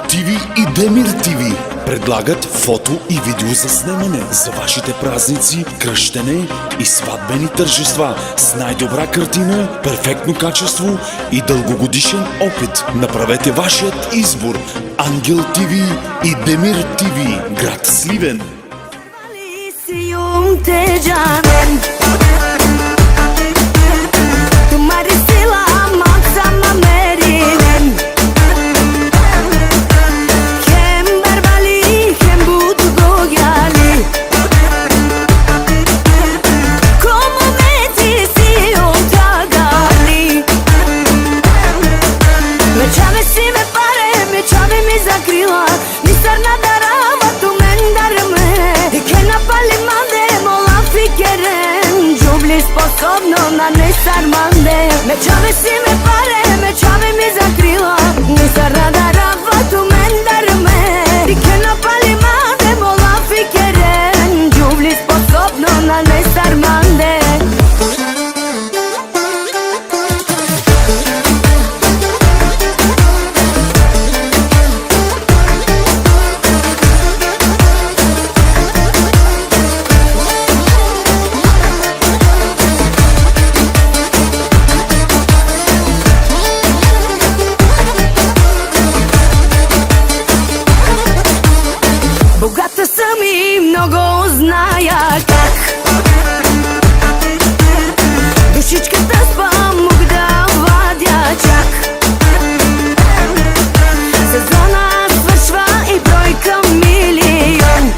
ТВ и Демир ТВ предлагат фото и видео заснемане за вашите празници, кръщене и сватбени тържества с най-добра картина, перфектно качество и дългогодишен опит. Направете вашият избор. Ангел ТВ и Демир ТВ, град Сливен. Способно на несарманде ме чave си ме паре, ме чave ми закрила не сарна да равато мен дарме и ке напали маде мола фикерен джубли способно на несарманде. Богата съм и много зная как душичката спам мог да вадя чак. Сезона свършва и бройка милион.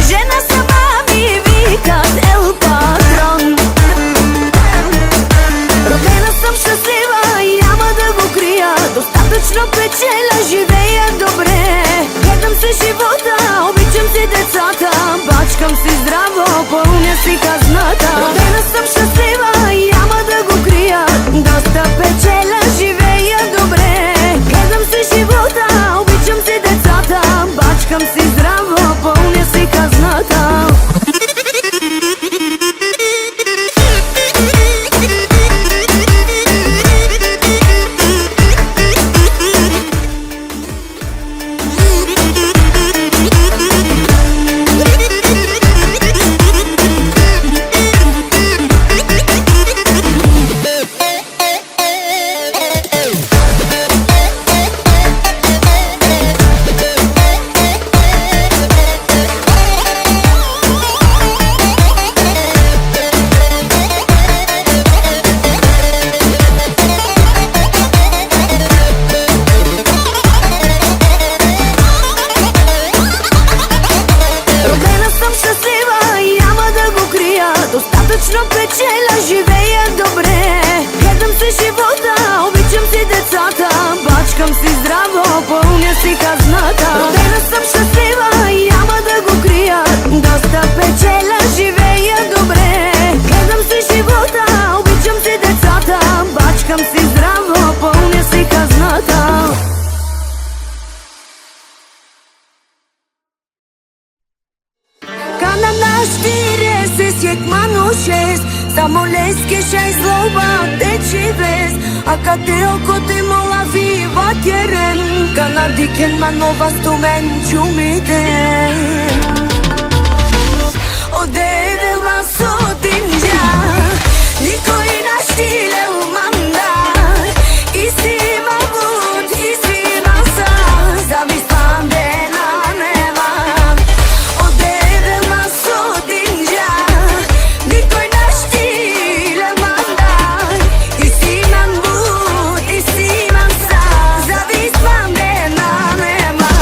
Жена сама ми викат ел патрон. Родена съм щастлива и няма да го крия. Достатъчно печеля, живея добре. Гледам си живота, обичам си децата. Бачкам си здраво, пълня си хазната. Родена съм щастлива и няма да го крия. Доста печеля, живея добре. Гледам си живота, обичам си децата. Бачкам си здраво, пълня си хазната. Достатъчно печеля, живея добре. Гледам си живота, обичам си децата. Бачкам си здраво, пълня си хазната. Родена съм щастлива и няма да го крия. Доста печеля, живея добре. Гледам си живота, обичам си децата. Бачкам си здраво, пълня си хазната. Канада 40, manu 6, samo leske 6 zloba teči vez. A katero kote mola viva kjeren, kanadiken manova stumen čumiten. Odeve vas otinja, niko i naštile u mandar. I si mabut, i si nasa, zavis pande na neva. Odeve vas otinja, niko i naštile mandar. I si mabut, i si nasa, zavis pande na neva.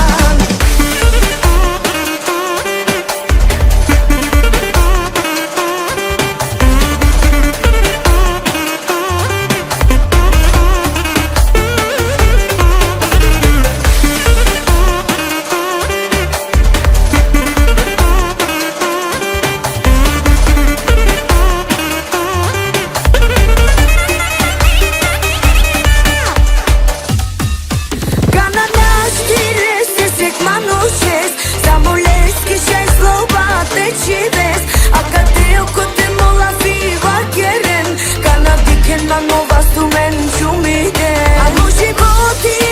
Nova stumen ciumite. Amo životi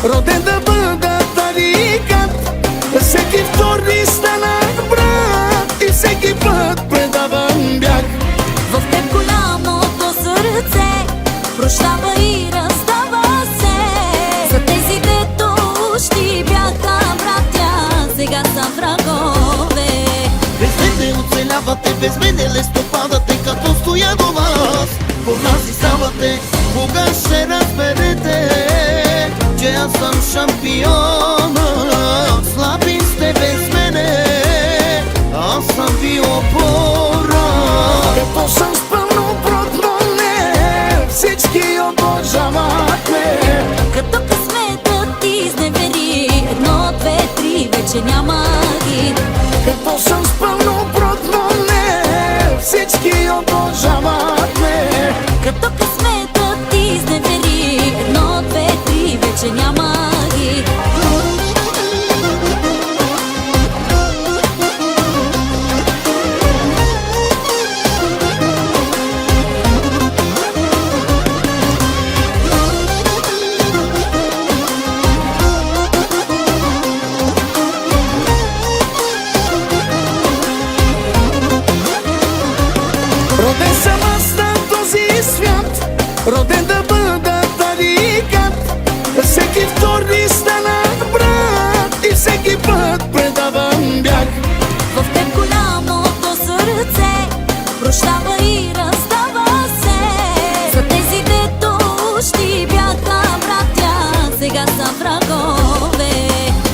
роден да бъда тарикат. Всеки вторник станах брат и всеки път предавам бяг. В теб голямото сърце прощава и разстава се. За тези, дето ущи бяха братя, сега са врагове. Без мене оцелявате, без мене лесно падате, като стоя до вас. По нас и ставате, кога ще разберете, че аз съм шампиона. Слаби сте без мене, аз съм ви опора. Като съм с пълно протвоне, всички обожават ме. Като късметът ти изневери, 1, 2, 3, вече няма ги. Като съм с пълно протвоне, всички обожават ме. Като късметът ти изневери, 1, 2, 3, вече няма ги. Роден съм аз на този свят, роден да бъда тарикат. Всеки вторник станах брат и всеки път предавам бяг. В теб голямото сърце прощава и разстава се. За тези, дето ущи бяха братя, сега са врагове.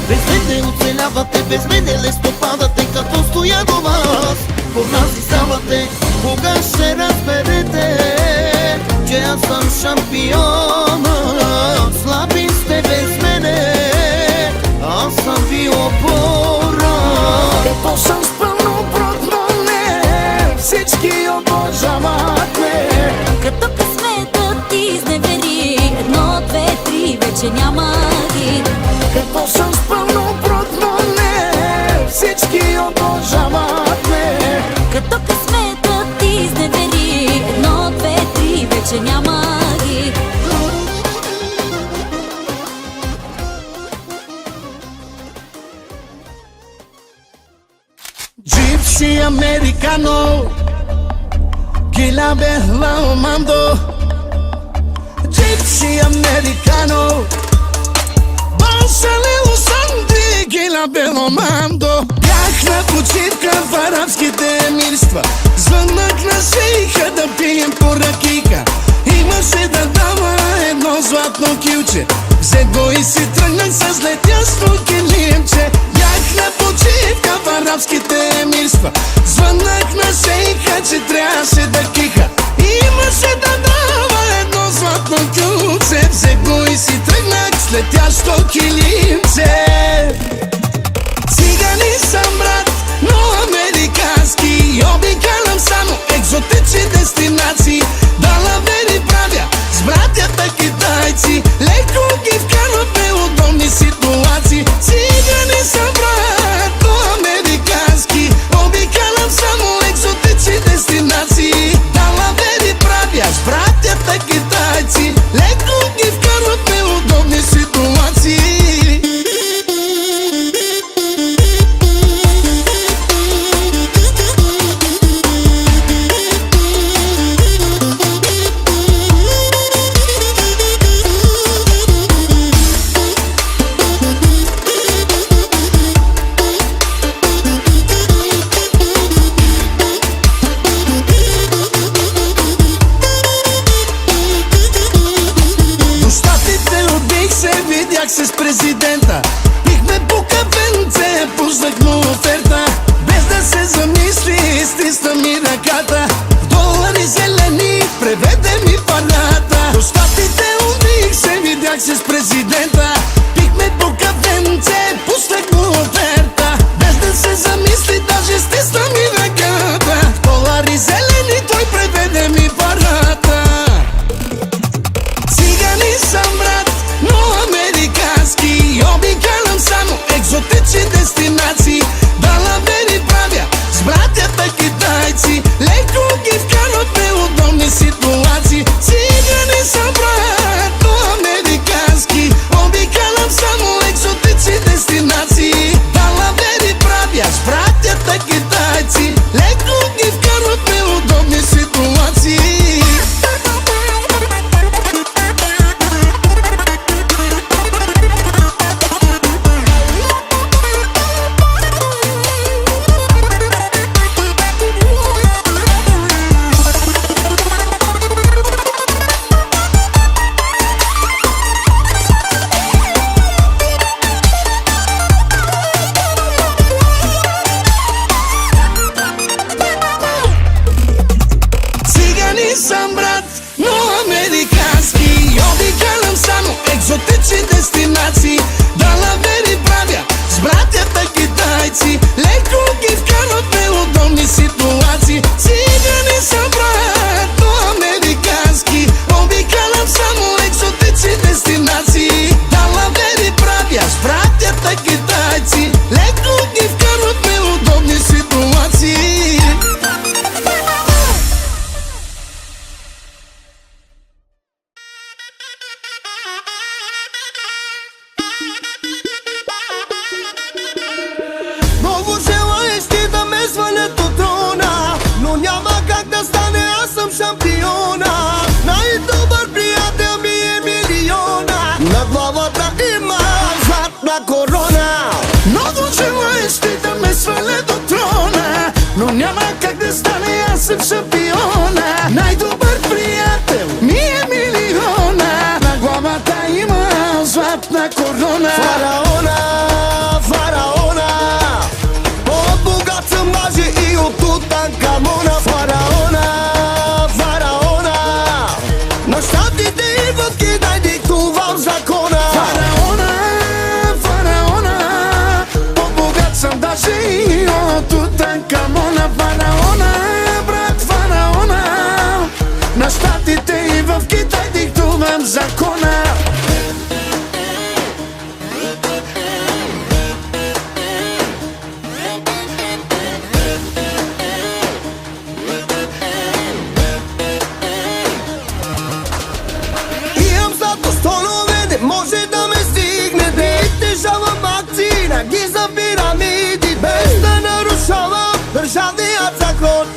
Без мене оцелявате, без мене лесно падате, като стоя до вас. По нас и ставате, кога ще разберете, че аз съм шампиона. Слаби сте без мене, аз съм ви опора. Като съм с пълно протвоне, всички обожават ме. Като късметът ти изневери, 1, 2, 3, вече няма ги. Като съм с пълно протвоне, всички обожават ме. Като късметът ти изневери, 1, 2, 3, вече няма ги. Gypsy americano, Gila Bella Mando. Gypsy americano, Балсале Лосандри, Гила Бела Мандо. Бях на почивка в арабските емирства, звъннах на шейха да пием по ракийка. Имаше да дава едно златно килче, взе го и си тръгнах с летящо килимче. Бях на почивка в арабските емирства, звъннах на шейха, че трябваше да киха. Имаше да дава едно златно килче, взе го и си тръгнах с летящо килимче. Цигани съм брат, но американски, обикалям само екзотични дестинации. Далавери правя с братята китайци, леко ги вкарваме удобни ситуации. Цигани съм брат, но американски, обикалям само екзотични дестинации. Далавери правя с братята китайци, леко ги вкарваме удобни ситуации. няма как да стане, аз съм шампиона. Най-добър приятел ми е милиона. На главата има златна корона. Фараона, фараона, от богат съм мъже и от Тутанкамона. Фараона, фараона, на щатите идват, кидай диктувам закона. Фараона, фараона, по-богат съм даже и от Тутанкамона. Фараона, брат, фараона, на щатите и в Китай диктувам закона. Имам злато стонове, не може да ме стигне. Притежавам акции на Гиза пирамиди. Без да нарушавам държавният закон,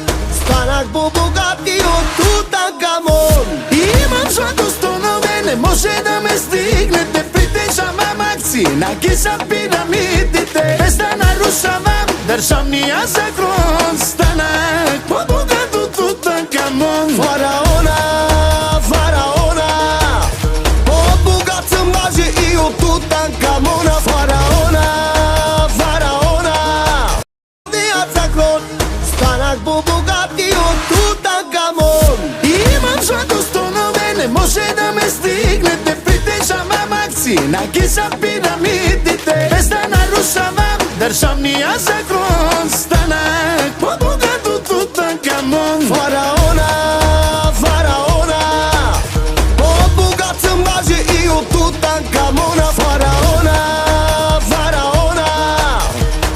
станах по-богат и от Тутанкамон. Имам злато стонове, не може да ме стигнете. Притежавам акции на Гиза пирамидите. Без да нарушавам държавния закон, станах по-богат от Тутанкамон. Фараона, фараона, по-богат съм мъже и от Тутанкамона. Фараона, фараона, държавният закон, станах по-богат и от Тутанкамон. Имам злато стонове, не може да ме стигнете. Притежавам акции на Гиза пирамидите. Без да нарушавам държавния закон, станах по-богат от Тутанкамон. Фараона, фараона, по-богат съм мъже и от Тутанкамона. Фараона, фараона,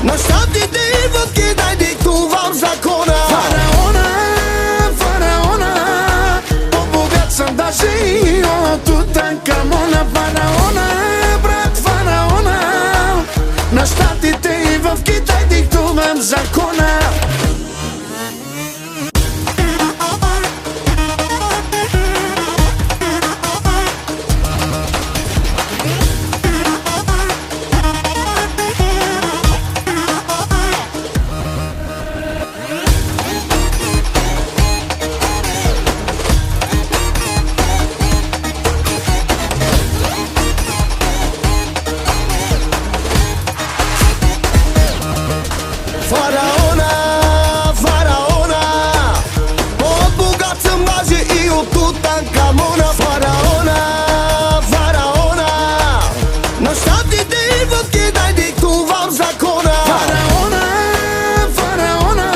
на щатите идват, кидай диктувам закона. Фараона, фараона, по-богат съм даже и от Тутанкамона. Фараона, брат, фараона, на щатите и в Китай диктувам закона. Фараона, фараона, по-богат съм мъже и от Тутанкамона. Фараона, фараона, на щатите идват, кидай диктувам закона. Фараона, фараона,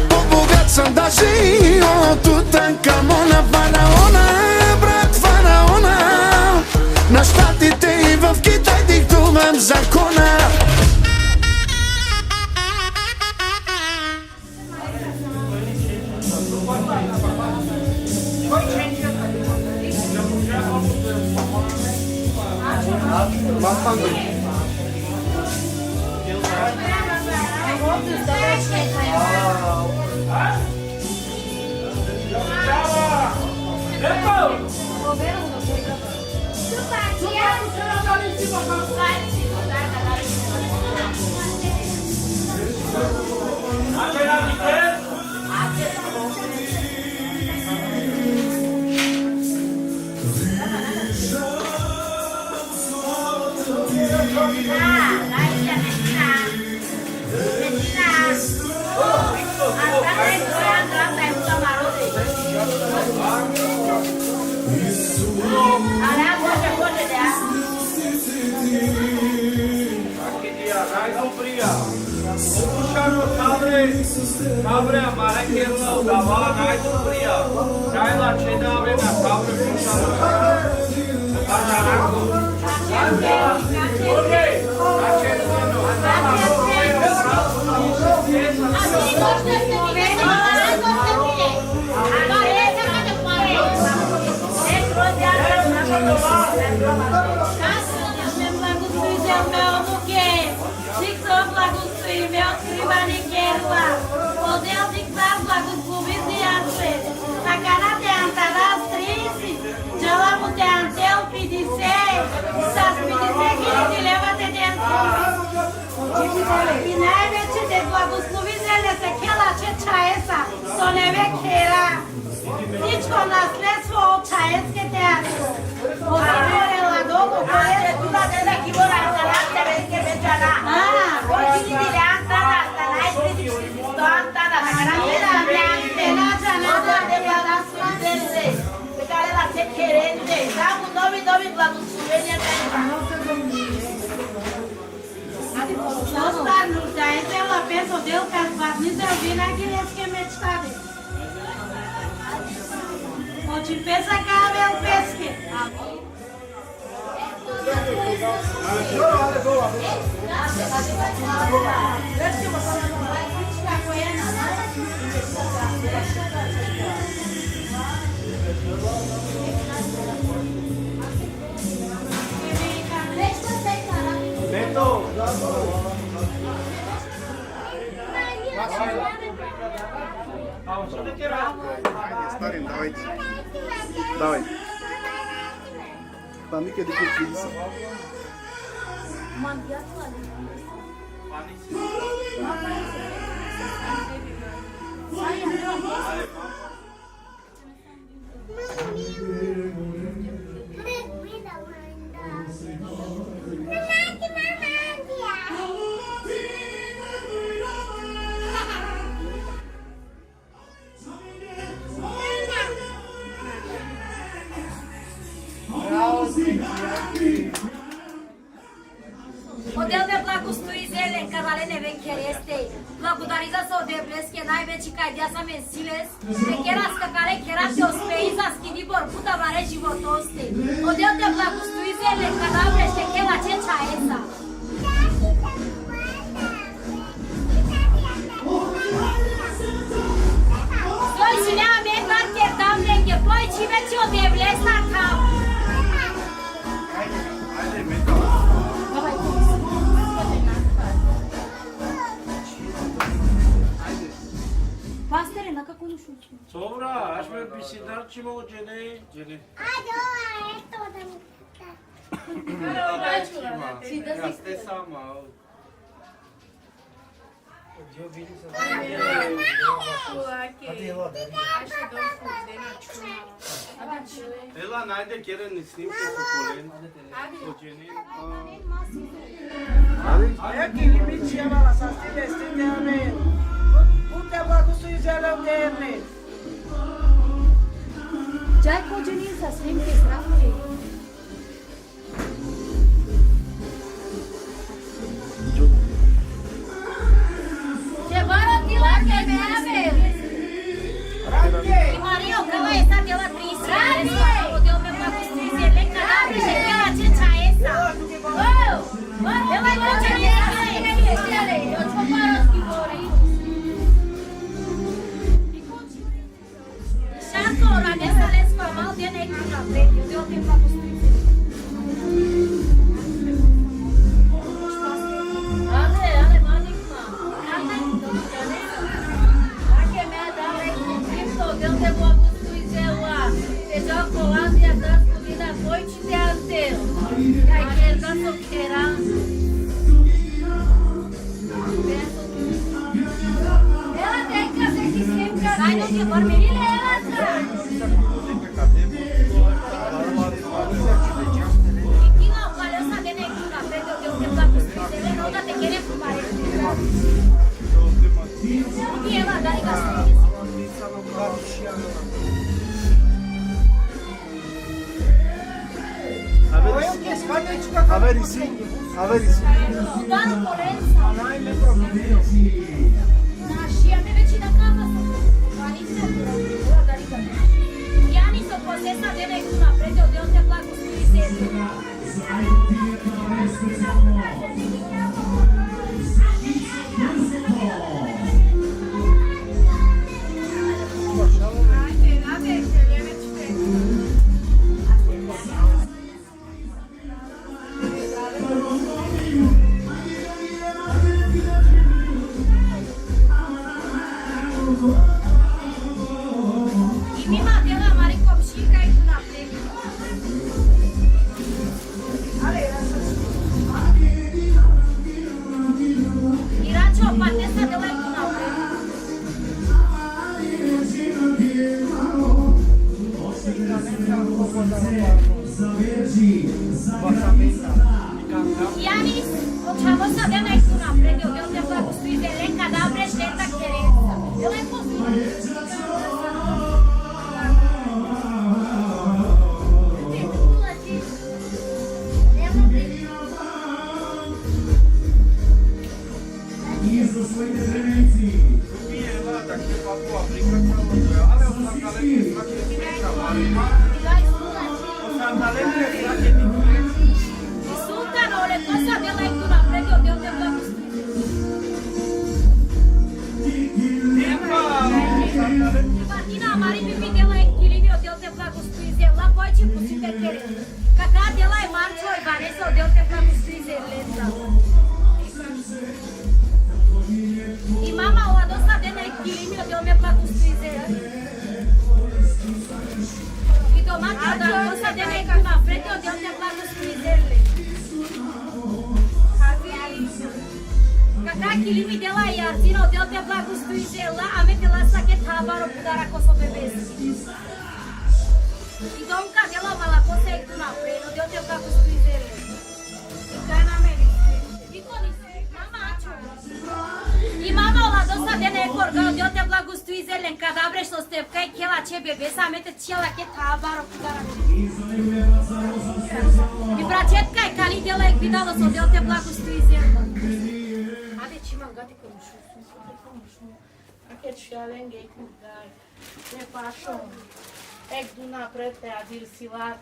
по-богат съм даже и от Тутанкамона. Фараона, брат, фараона, на щатите и в Китай диктувам закона. Cabre amara que não dava mais do fria. Cai lá, chega a ver na cabra puxando. Caraca. Ok. Tá chegando. И най-вече да благослови зелята, кела chaesa, soneve kera. Nici con las lesfo chaes que te hace. O sabore la dogo, pues tú la de aquí por hasta la te ves que me chala. Ah, hoy sí diré hasta la hasta la carantena, te la chala de la suerte. Te care la te querente, da un dobi la tu sueña te. Nossa, no daí ela pensa, Deus, que as vacinas eu vi naquele esquema de tarde. O te pensa que ela é o pesque. Старин, давайте. Давай. Там и къде купили са. O Deus de blagostui zele, canale neve kereste. Blagudariza so de bleske najveći kaj djasa mesiles. Te keras kakale kerate ospeiza skidi bor puta vare životosti. O Deus de blagostui zele, canale še kela čeča esa. Soj činea me karte tam neke, ploj čime će od devlesa tam. Pastele, на какво нищо? Sobra, аз ме бисидар, че мога джене. Сте сама. Ела, найде керен снимка со колен. Оджени. Ecco i amici la sastina estende a me. Tutte a благослови зеле одerne. Джай коджени са снимки здравни. Ce barati la que me ave. Ranche. И Марио, кала esa tela triste. O Deus me blagostui zele, canale še kela čeča esa. Ela kođeni esa zele, eu ću paroski gori. Šato, ora nesa lesva mal de neku na predio, Deus me blagostui zele. Ale, manikma. Ake me dale Cristo, Deus te blagostui zela. Te dau colavia das comida noite de antero. E aí quer dar soqueira. Ela tem que fazer que sempre sai no que dormiria ela atrás. E que não, valeu saber nem que na frente eu tenho que dar para você, ele não dá te querer fumar. O que ela dá e gasta isso? Aveți, aveți. Doar colența. Na și a me vecina casa. Alice, ela dá e gasta. Iani să posesa de mai cum aprende de unde plac cu stuizele. Inima de la mare copșica e una plec. Irace o patesa de la una plec. Janis, čamo sa da nekto napred, ovdje te blagostoji zelen, kada breš deta kerenca. Je lepo Sultan, ole, to sa da nekto napred, ovdje te blagostoji Martina, Mari bi vidjela je kilimi od te blagostoji zela, pojče pusite kerenca. Kaka dela je Marčo i Vanessa od te blagostoji zelenca. I mama ova dosadena je kilimi od me blagostoji zela. I domati od dosadena je tu napred od te blagostoji zela. Kaka kilimi dela je Arzina od te blagostoji zela, a me dela saket habaro pudara ko so bebeski. I domka dela mala kosa je tu napred od te blagostoji zela. I kaj na meni? I ko nisi? Mama, ačo? I mama ova dosadena je korga od te blagostoji zelen, kada breš o stepka i kjela će bebesa, a me te cijela ket habaro pudara ko. I braćetka je kali dela je vidalo se od te blagostoji zela. Hadi çiman gati konuşuyorsun. Paket şalen geyik daj. Ne pašom. Ek du napred te adil silar.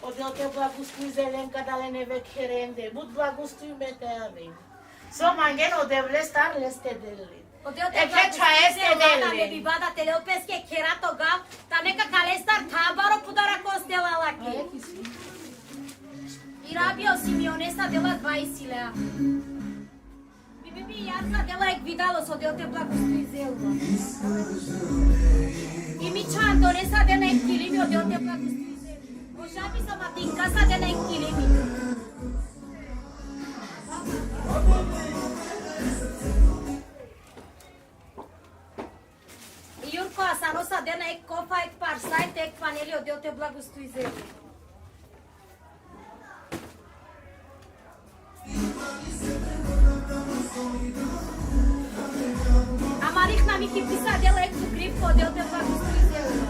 Odel te blagostoji zelen kada le neve kerende. Bud blagostoji me te avim. So mangen odevle star leste deli. E che c'ha este delle? Me bibada te leo peske kerato gav, ta neka kalestar tabaro pudara kostela laki. Irabio Simeonesa de la 20 lea. Bibi jarza de la ek vidalo so de te blagostoji zelva. I mi čandonesa de na ek kilimi od te blagostoji zelva. Ožabi sa matinkasa de na ek kilimi. Iurko asanosa de na ek kofa ek parsai te ek paneli od te blagostoji zelva. Amarih nami ki pisa dela ek tu grip po de te blagostoji zelva.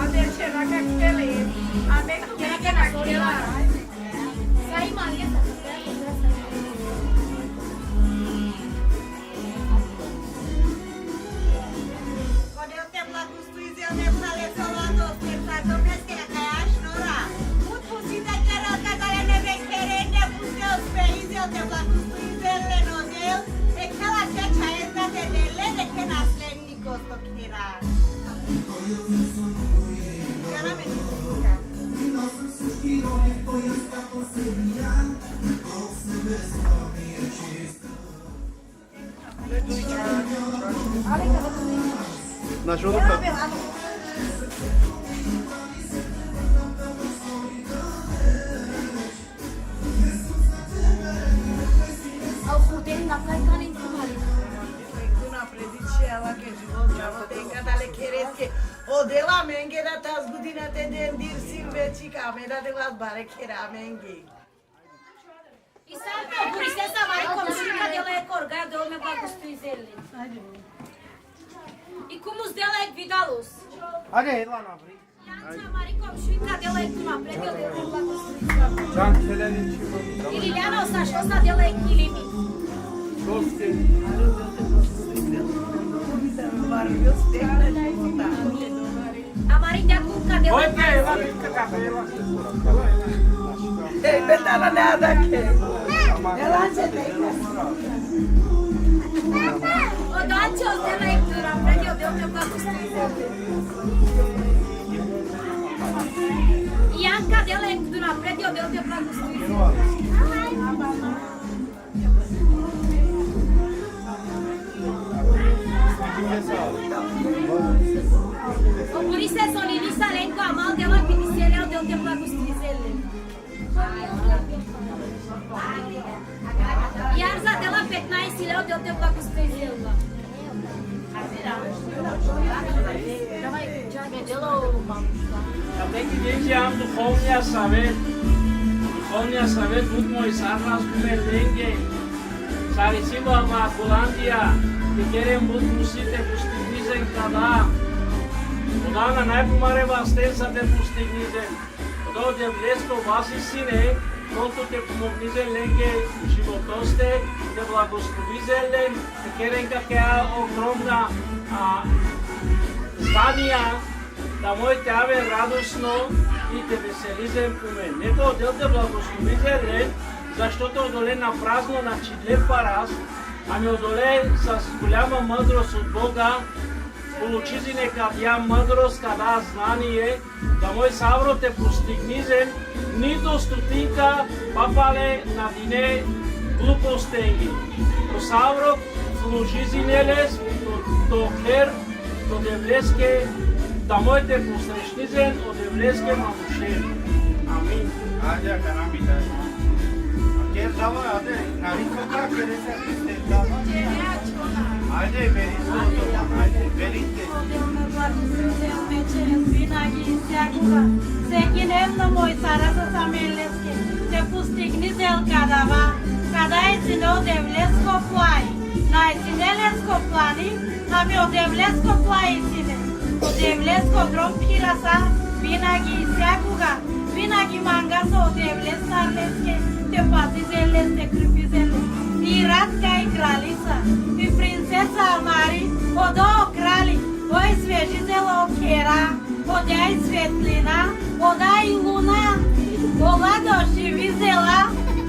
Ade ce la kakele. Ade tu Kena na sorela. Sai Maria sa Odel te blagostoji zelen, sale solando, stepta domneske akajaš nora. Mut pusite kera kada le neve kerende, puste os peizi od te blagostoji zelen odel. E kela čeća ezda te dele, de ke nasledniko sto kira. Kera me nisika. Na žuta. au huden na kai kanin kumari. tu napred ce ala ke život java te kada le kereske. Odela mengera tas gudina te den dir silve chica mera de las bare kera mengi. I sad kao burisesa mari komšika dela je korga de me blagostoji zelen. I kumus dela ek vidalus. Hajde, jedla napri. Janca mari komšika dela ek tu napred od te blagostoji zelva. Can Seleni čima. I Liljana osašla sa dela ek kilimi. Gosti. A mari dea kuka dela ek Ei, betala nada ke. Ela se tem. O doače od dela ek tu napred od te blagostoji zelva. I Janka dela ek tu napred od te blagostoji zelva. O burisesa Olilisa Lenko amal dela pitisele od te blagostoji zelva. Iarza de la 15 leu de te blagostoji zelva. Давай, чай, дело, мамушка. Até que dice am Duhovnia Savet mult moi sarnas kumerlenge. Sarisiba ma Holandia, que querem mult musite pustignizen kada. Odana najpomare vastensa te pustignizen. Odo de blesko vasisine, колко те помогнизе ленге животосте, те благословизеле, те керен какая огромна здания, да моите аве радостно и те веселизем по мен. Нека отдел те благословизеле, защото одоле на празно, на читлев параз, ами одоле с голяма мъдрост от Бога, получизи нека тя мъдрост, када знание, да мой савро те постигнизем, нито стотинка папале на дине глупостенги. То савро служизинелес, то хер, то девлеске, да моите посрещнизен, о девлеске мамушен. Амин. Aja kanamita. Ker dava ade nariko ka keresa dava. Aje beristo to aje berite. Секиневно мой сараса самелески, те постигни зел кадава, када е сино девлеско плай, най-синелеско плани, ами о девлеско плай сине, о девлеско гром пираса, винаги и всякога, винаги мангаса о девлес сарлеске, те пази зелес, те крипи зелес, и радка и кралица, и принцеса Амари, одо крали, ой свежи зело кера, Oda i svetlina, oda i luna, ola doši vizela,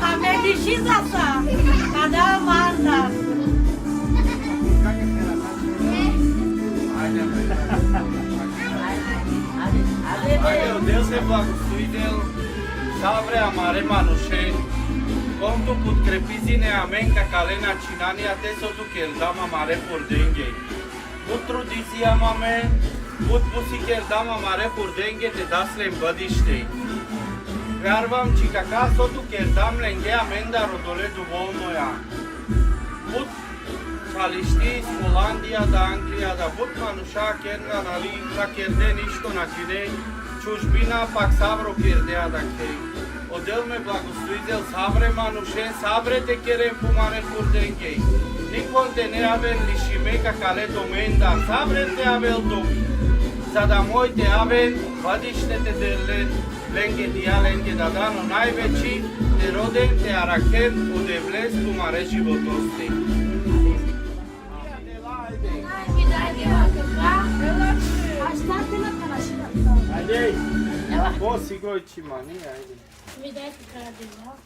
a me diši zasa, kada manda. Aje Deus é благословител, савре амаре мануше, конто подкрепизине амен какале начинания те сото кердам амаре порденге. Утруdizi amame, Put pusiker dama mare purdenge te daslem бъдище. Вярвам, че какасото кердам ленге аменда родоле доволноя. Пут чалищи с Холандия да Англия да пут мануша керна нали да керде нищо на чине, чужбина пак савро кердеа да кей. Отдел ме благословител савре манушен, савре те керем по маре пурденге. Никон те не авен лишиме какале доменда, савре те авел доми. За да моите авен, бъдищете делен, ленге дия ленге дада, но най-вече те роден, те аракен, одевлес, тумаре животости. Ajde, ko si gojči mani, ajde.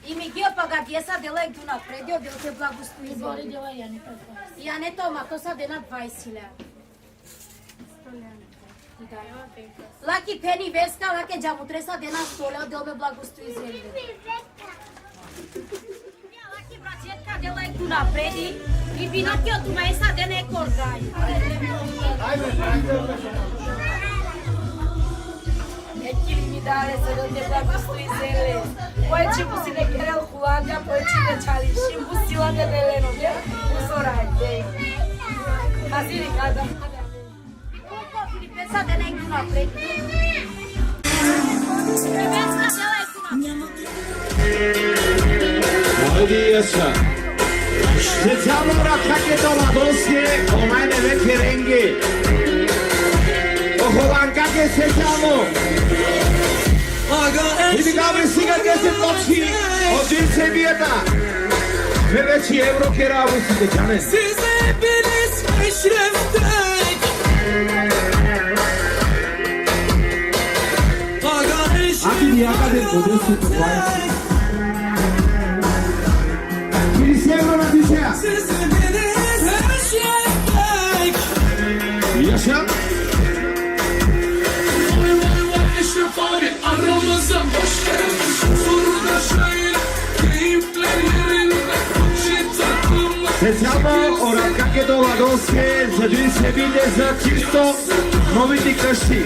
И ми ги опагадие са дела и до напред, дел те благослови. Я не тома, то са дена 20 лева. Лаки пени веска, лаки джамутреса дена 100 лева, дел ме благослови зеле. Лаки братетка дела и до напред и винаки от умеса дена е коргай. Echi mi dale să nu te благослови zele. Poi ce pusi ne kerel Holandia, poi ce ne chali și pusila de deleno, ne? Usorai, dei. Haziri kada. Колко филипеса дена и до напред. Филипеска дела и до напред. Haydi yaşa. Specijalno račake to mladosti, omajne veke rengi. Oholanka ke sećamo. Ili dobri sigar ke se toči, odin se bijeta. Ve veći evro keravu si dećane. Size hepiniz eşreftek. Aki niyaka de odesi tutmaya. Birisi evro na dişeya. Size hepiniz eşreftek. Yaşa. Aramıza hoş geldin. Soruna şöyle keyifler yerinde. Şey takımla. Specijalno oranka ke do mladosti, zadin se bide za čisto noviti kršti.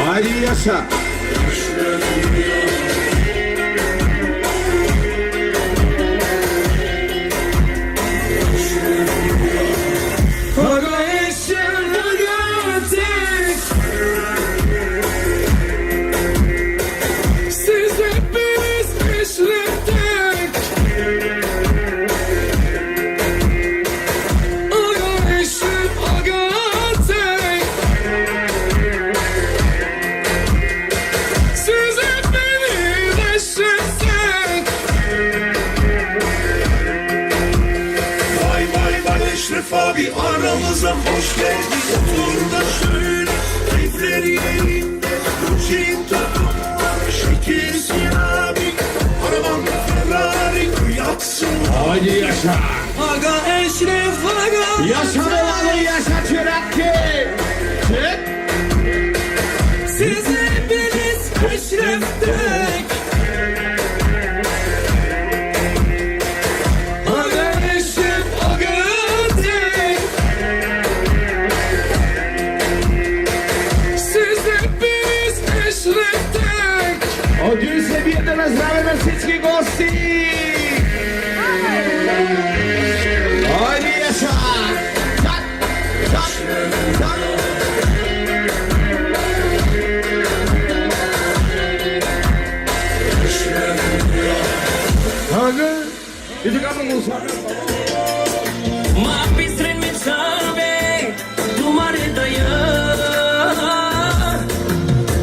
Haydi yaşa. abi aramıza hoş geldin. Otur da şöyle keyifleri elinde. Rutin takım var şekilsin abi. Araban Ferrari yaksın. Haydi yaşa. Aga Eşref aga. Yaşa olanı yaşa Çıraki. Çek. Siz hepiniz Eşref'tek. Aga Eşref aga tek. Siz hepiniz Eşref'tek. Oggi se viene una strada da Sitski Gossi. Haydi yaşa. Tak. Tak. Tak. Aga, itu kamu Musa. Maafis rinme sabe, तुम्हारे दया,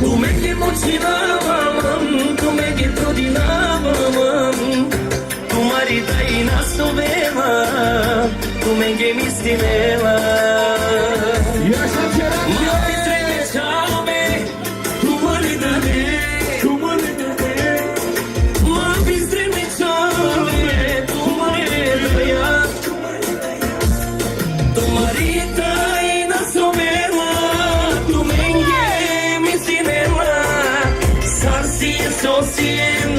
तुम्हें के मुझिना बामम, तुम्हें के प्रोदिना बामम, तुम्हारी दया ना सुबेवा, तुम्हें के मिस्टिमेवा. Yaşa Çıraki. Maafis rinme sabe, तुम्हारे दया, तुम्हारे दया, maafis rinme sabe, तुम्हारे दया. तुम्हारी ताई ना सोमेवा, तुम्हेंगे मिसिनेवा, sarsi sosien,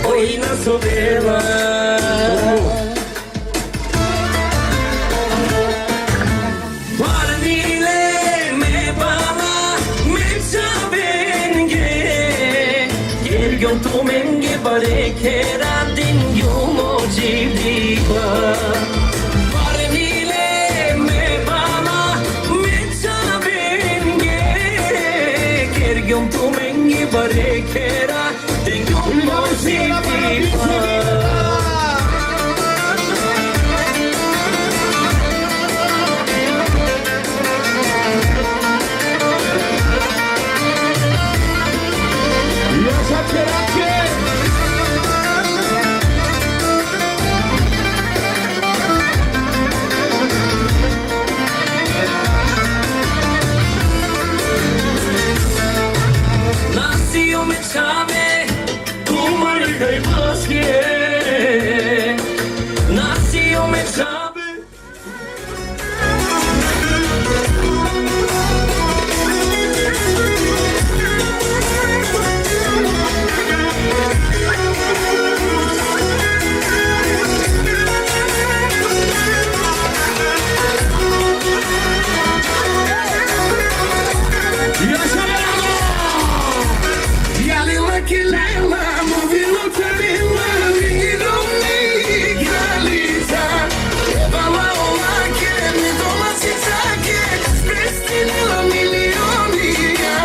hoy na sobeva. Parnile me bala, me chabenge, gergyo tomenge barekera din yomo jiviva. Parnile me bala, me chabenge, gergyo tomenge barekera din yomo jiviva. Yaşa Çıraki. Nació me sabe, tu marido y más que. Nació me sabe. Yaşa Bravo. Jalila kilela, movilo tarila, vido mi galiza. Evala ola que mi dola si saque, prestinela milionia.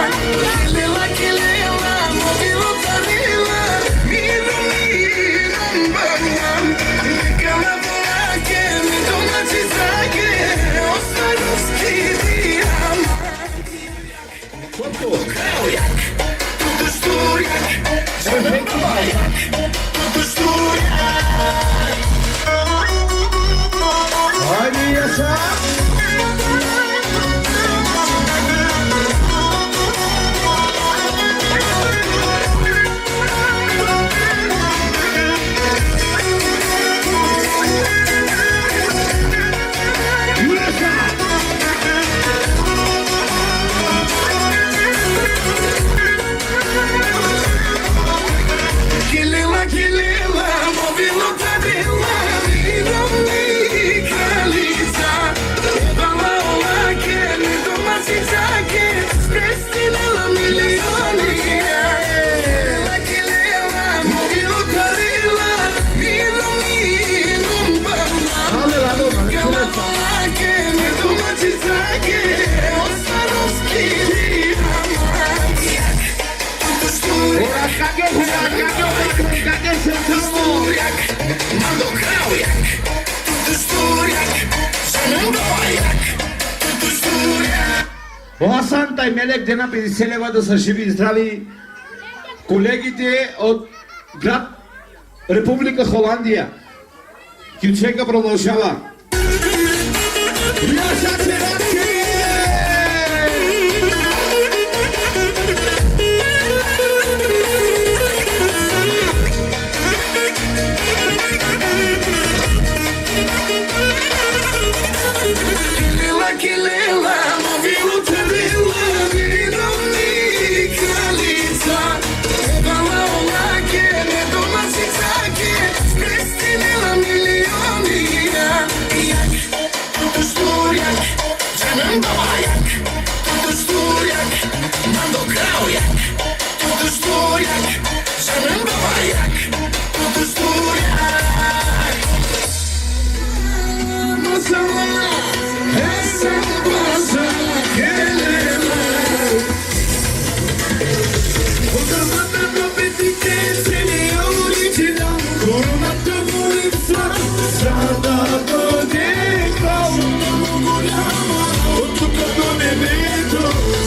Jalila kilela, movilo tarila, vido mi bambam. Kama ola que mi dola si saque, ostanos kiriam. Krajak, tutuşturak, Krajak, tutuşturak. Haydi yaşa. Kilela, kilela, movilo tarila, vido mi galiza. Evala ola que mi dola si saque, prestinela milionia. Kilela, movilo tarila, vido mi bambam. Kama ola que mi dola si saque, ostanos kiriam. Ora kage Tutuşturak, mando krajak, tutuşturak, zanudojak, tutuşturak. Сanta и Мелек дена 50 лева да са живи и здрави колегите от град Република Холандия. Кючека продължава. Yaşattı Rabbim. Kilela, movilu te vila, virovni kraljica. Evala olake, ne domaći zake, skrestinila milionija. Jak, tutu šturjak, džanem babajak, tutu šturjak, mando kraujak, tutu šturjak, džanem babajak, tutu šturjak. Masala. Essa bossa querela Outra mata pra petite seria original Corona da munição Sada boneca Outro canto memento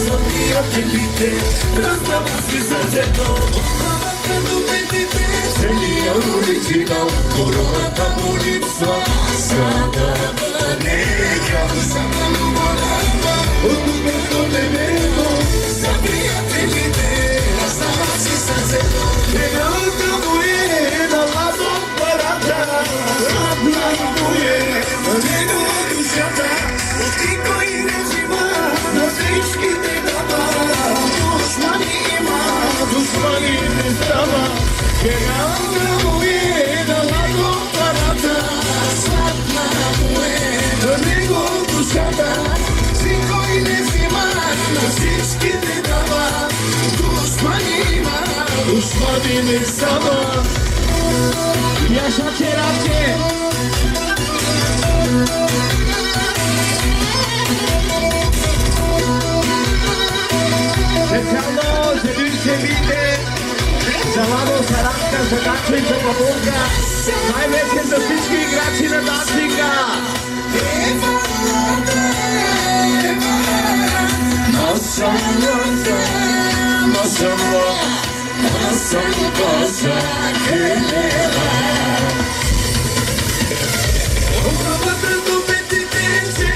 Sabia petite Trastava se sacerdote Outra mata pra petite seria original Corona da munição Sada boneca Sabia ter ideia, estava se fazendo Pegando a moeda lá do Parada Habla moeda, nego do chata O tico e na vez que te dava Dos maninhos estava Pegando a moeda lá do Parada Habla moeda, nego do chata Всички те дава Душмани не става Yaşattı Rabbim. Cercando sedurse vite Завано Саранка, Задача и Забаволка Най-вече за всички играчи на Дасника Cosa che le va Una volta dove ti pensi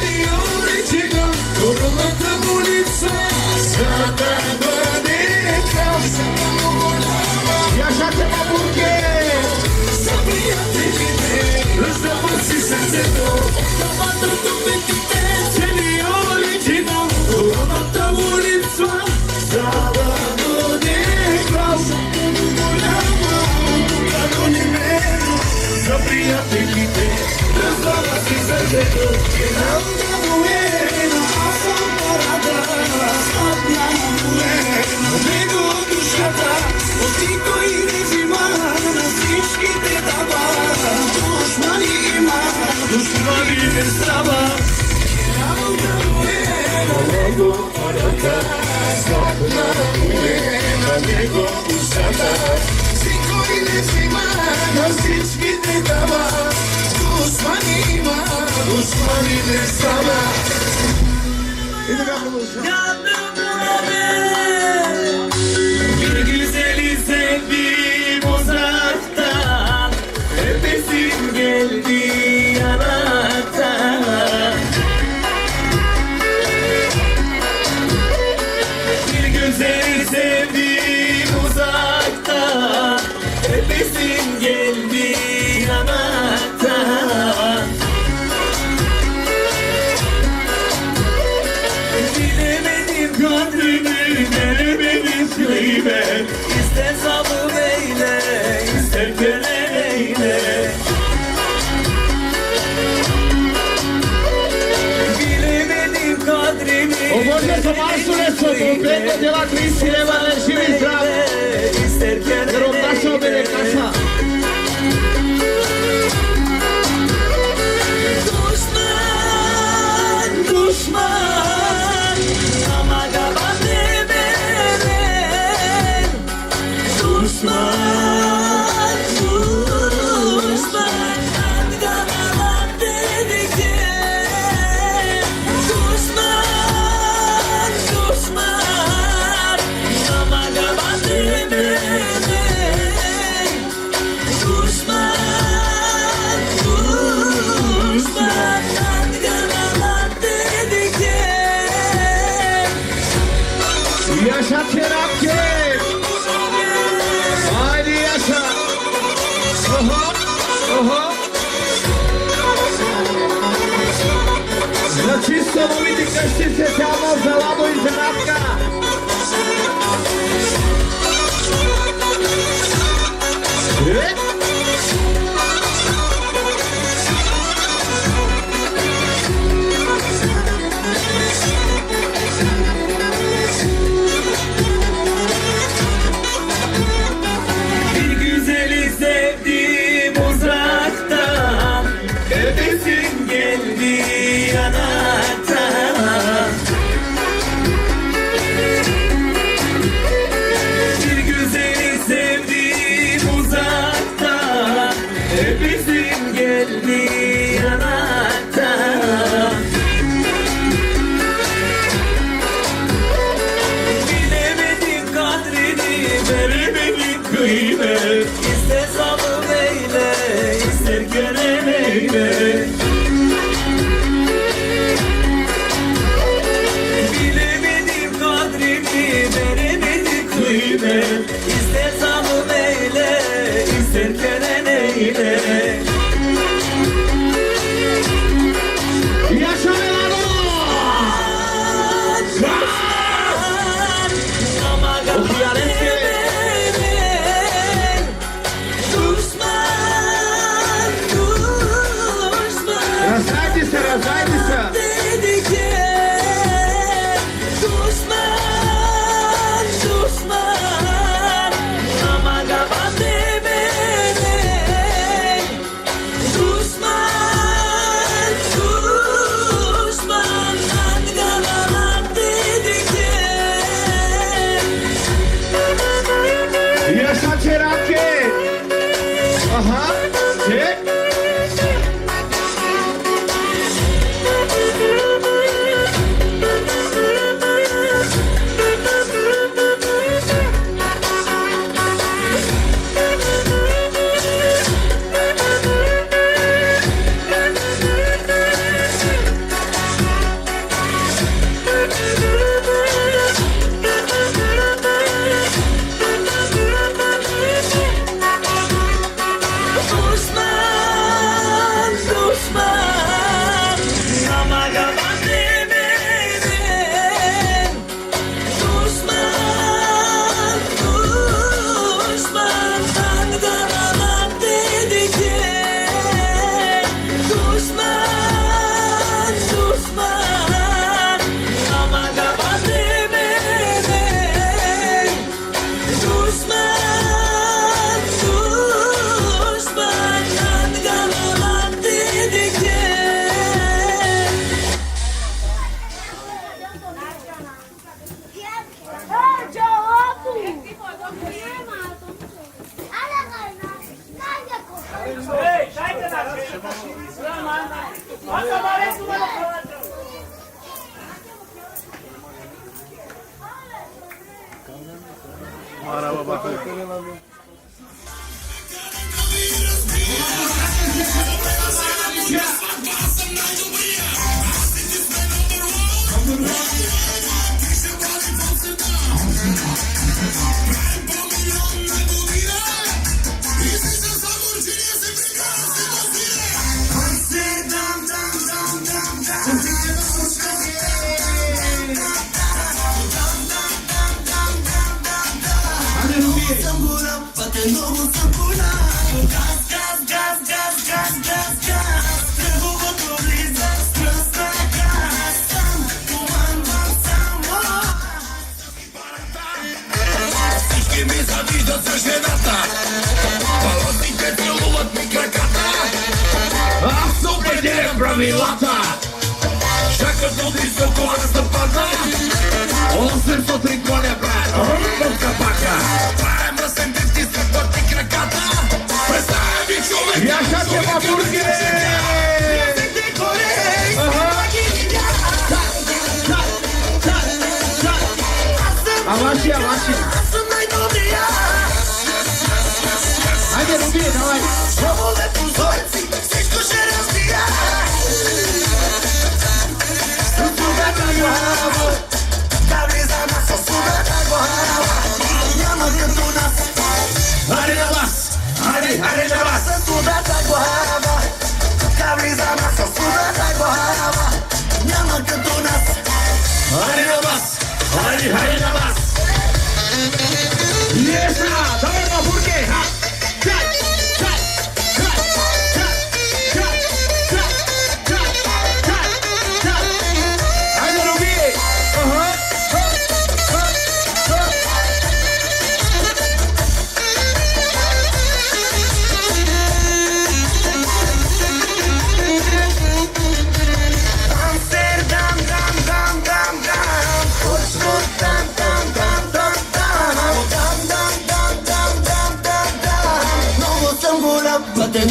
original Con una muniza Sada boneca Yaşattı Baburke Sabia te vide Rastava si senzendo Una volta dove ti pensi original Con una muniza Sada Sabria te Rastava si senzendo Che nanda buena Parada Sabia buena Nego dušata Otiko i rezimana Всички te dava Dušmani ima Dušmani ne stava Che nanda buena Nego parada Sabia buena Nego dušata Otiko i rezimana Всички te dava Dušmani ima Dušmani ne stava Bir güzeli sevdim uzaktan Öpesim geldi yanaktan Bir güzeli sevdim uzaktan Öpesim geldi yanaktan Bilemedim kadrini, veremedim kıymet İster zalim eyle, ister köle eyle Bilemedim kadrini, veremedim kıymet İster köle eyle Düşman Amagaban demeden Düşman Düşman Amagaban dedikçe Düşman Düşman Amagaban demeden Düşman Düşman Amagaban kıymet İster zalim eyle, ister kerem eyle Bilemedim kadrini, veremedim kıymet İster zalim eyle, ister kerem eyle Yaşa Melano! Раздайтеся! Yaşa Çerake! Aha! Çek! Araba bakıyor. Правилата, чакат да отиска това да стъпата 800 коня, брат, в капака. Това е мръсен див, ти се пъти краката. Представя ми човек, яшате бабурки! Аваши, аваши! Аз съм най-добрия! Хайде, Руби, давай! Пробове позорци, всичко ще разбия! Кабли за нас, осудата глава няма като нас. Аре на вас, аре на вас, осудата глава. Кабли за нас, осудата глава няма като нас. Аре на вас, аре на вас. Еса, давай бабурки!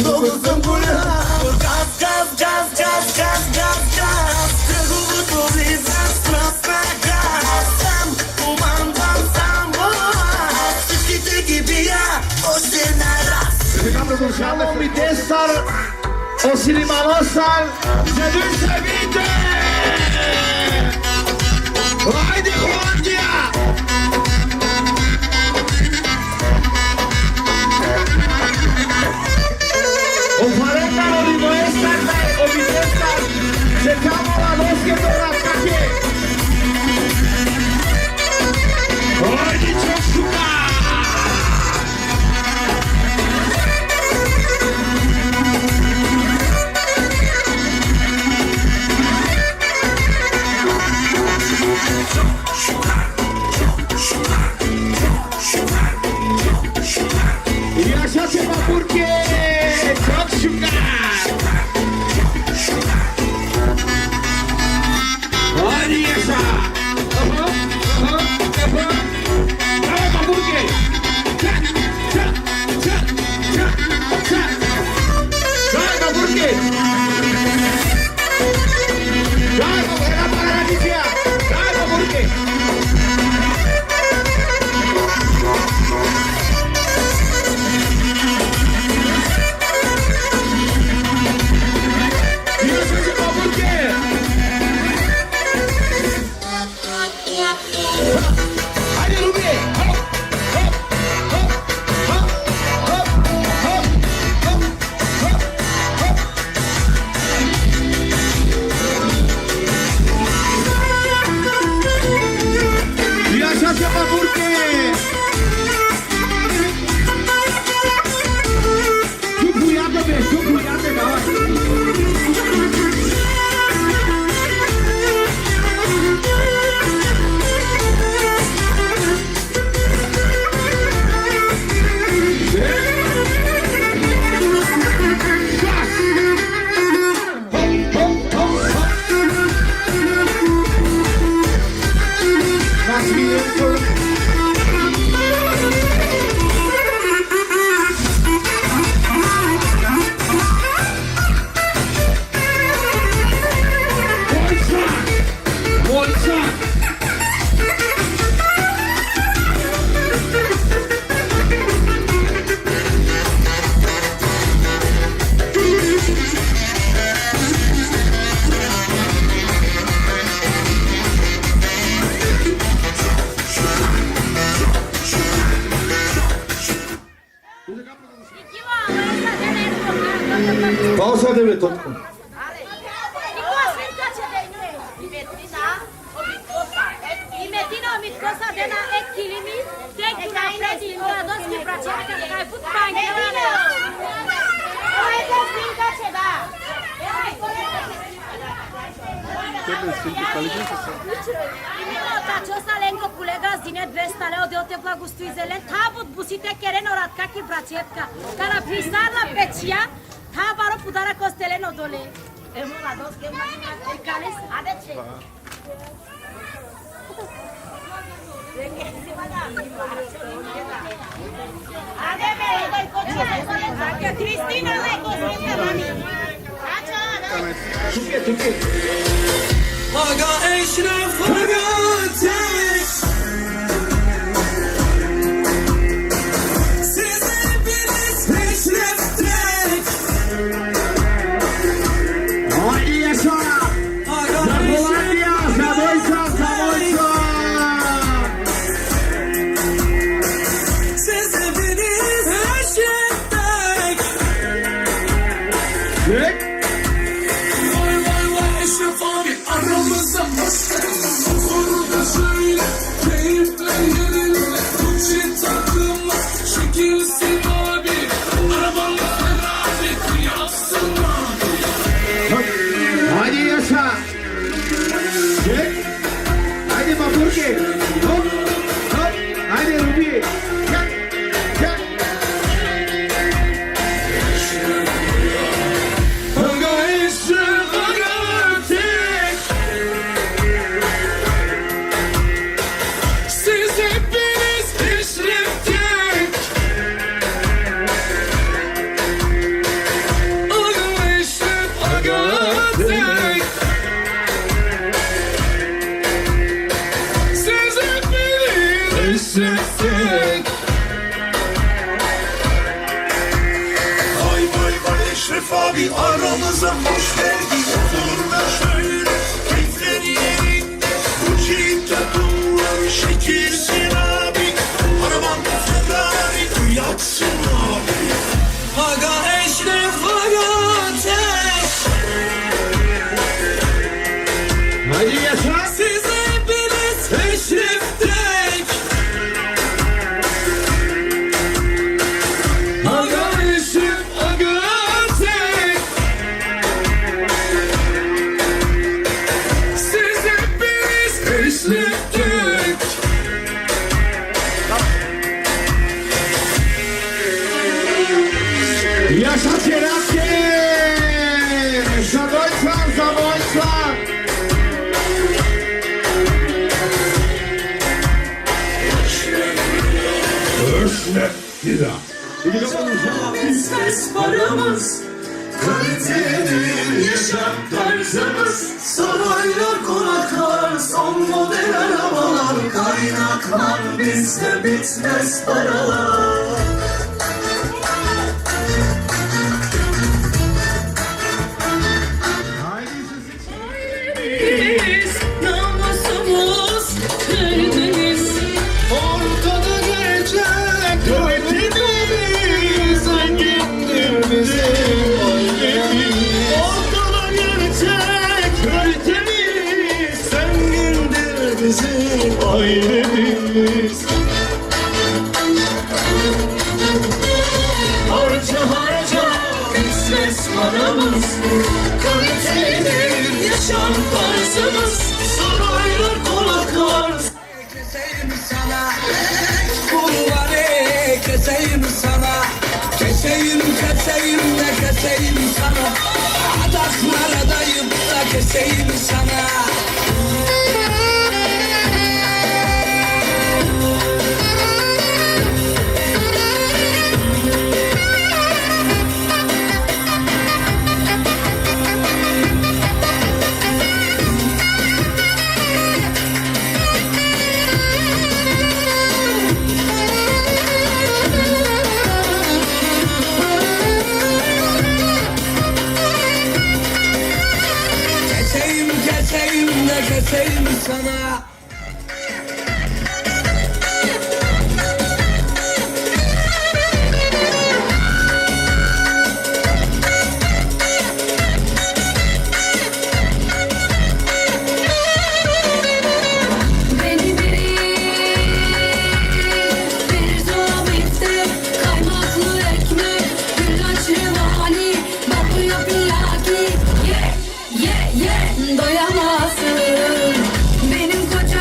Много съм голям. Газ, газ, газ, газ, газ, газ, газ. Кръговото влиза с пръста газ. Сам командвам само аз. Всичките ги бия, Siamo mi testar o si rimanostar se vite. Haydi Hollanda. O parenta o limoestar o vitestar cercamo la bosche per attacchi. Haydi Joshua. Yaşasın Burki, çok şükür. Hadi yaşa. Bravo Burki. Çak, çak, çak, çak, çak. Bravo Burki. Bravo, era para la Alicia. Bravo Burki. Hadi Ruby! Hop! Hop! Hop! Hop! Hop! Hop! Hop! Hop! Hop! Yaşasın Burki! Çok uyandı be, çok uyandı be. Pausa deve tot. Колега, зине 200 лева, дел те благостои зелен, та под бусите керен оратка ки брачетка. Кара присарна печия, та баро подарък остелен одоле. Емо на доске мачина, калес, аде че. Аде ме, дай коче, Кристина, дай коче, мами. Tuke, tuke. Aga eşref, aga tek. Siz hepiniz eşref tek. Haydi yaşa. Aga Zapolandia, Zaboysa, Zaboysa. siz hepiniz eşref tek. Tek. Vay vay vay eşref abi aramızda hoş geldin. Eşref abi aramıza hoş geldin. Otur da şöyle keyifleri yerinde. Bu çiğ takımlar şekilsin abi. Arabanda Ferrari uyatsın abi. Aga Eşref aga tek. Hadi yaşa. Siz hepiniz Eşref tek. Aga Eşref aga tek. Siz hepiniz Eşref tek. Yaşa Teraski! Yaşa Deutschland, za Deutschland! Öşle Hira. Biznes paramız, kaliteli yaşam tarzımız. Saraylar, konaklar, son model arabalar, kaynaklar bizde bitmez paralar. Namusumuz Karadeniz. Ortada gerçek kalitemiz, zengindir bizim ailemiz. Ortada gerçek kalitemiz, zengindir bizim ailemiz. Harca harca biznes paramız, kalitelidir yaşam tarzımız. Saraylar, konaklar. Keseyim sana, kurbanı keseyim sana. Keseyim de keseyim sana. Adaklara dayıp da keseyim sana. Keseyim de keseyim sana. Beni bir zahmette, kaymaklı ekmek, güllaç revani, bakıyor plaki. Ye ye ye doyamazsın. Benim koca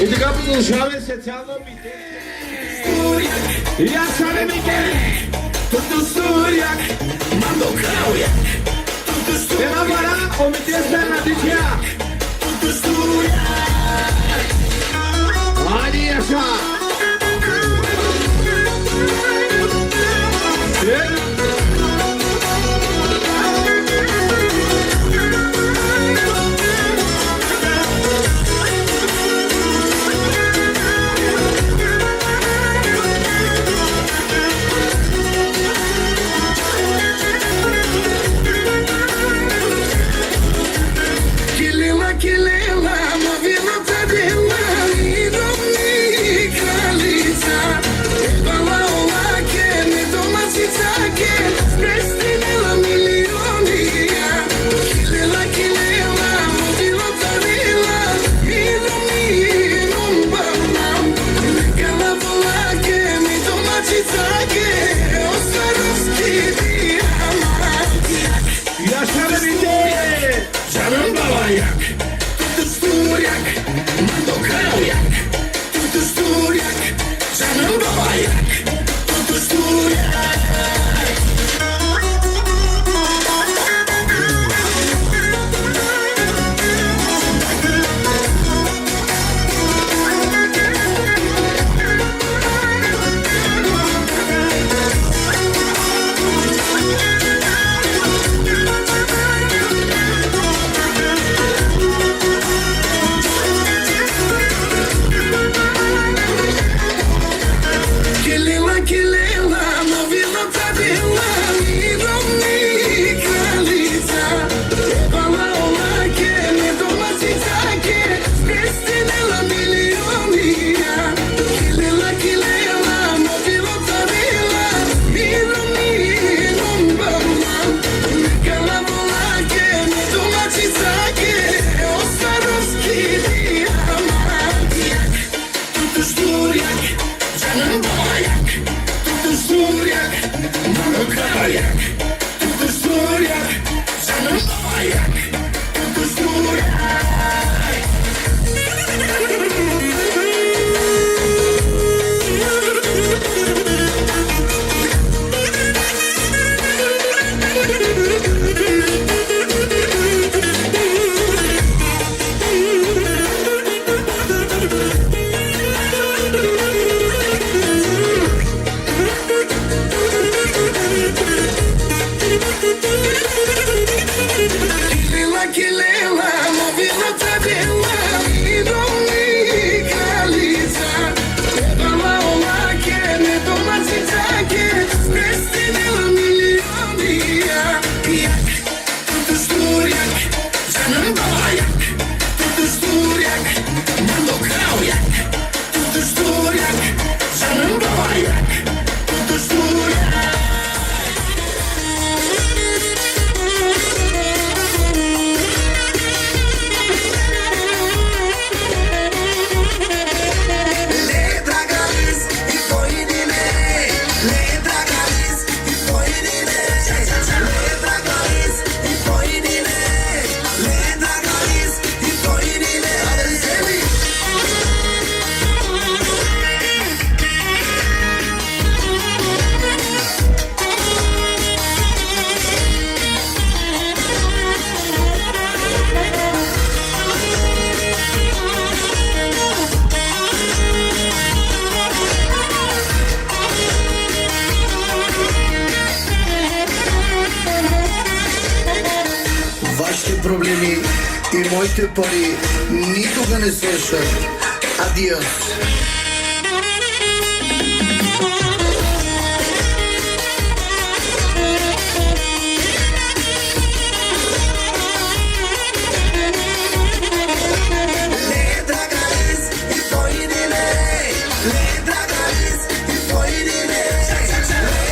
I tylko podróżowy specjalną bitę. Ja sam Michele, tu Sturiak, Mando Kraujak. Era para omitir na dicia. Tu Sturiak. Hadi yaşa. Kilela, movina tadela, iromi kraljica. Pala ovake, ne domaćica ke, prestinila milionija. Kilela, movina tadela, iromi rumbana. Nekala volake, ne domaćica ke, osvarovski dijama. Yaşa bitę. Canım babayak, tutu Sturiak, Mando Kraujak. Tutu Sturiak, canım babayak, tutu Sturiak. Kilela, movina tadela, iromi kraljica. Pala ovake, ne domaćica ke, prestinila milionija. Kilela, movina tadela, iromi rumbana. Nekala volake, ne domaćica ke, osvarovski dijama. Tutu Sturiak, canım babayak. Tutu Sturiak, Mando Kraujak. Tutu Sturiak, canım babayak. Tutu Sturiak. Kilela, movina tadela, iromi kraljica. Pala ovake, ne domaćica ke, prestinila milionija. Tutu Sturiak, canım babayak. Tutu Sturiak, Mando Kraujak. Tutu Sturiak, canım babayak. Tutu Sturiak. Вашите проблеми и моите пари никога не свършат. Адиос!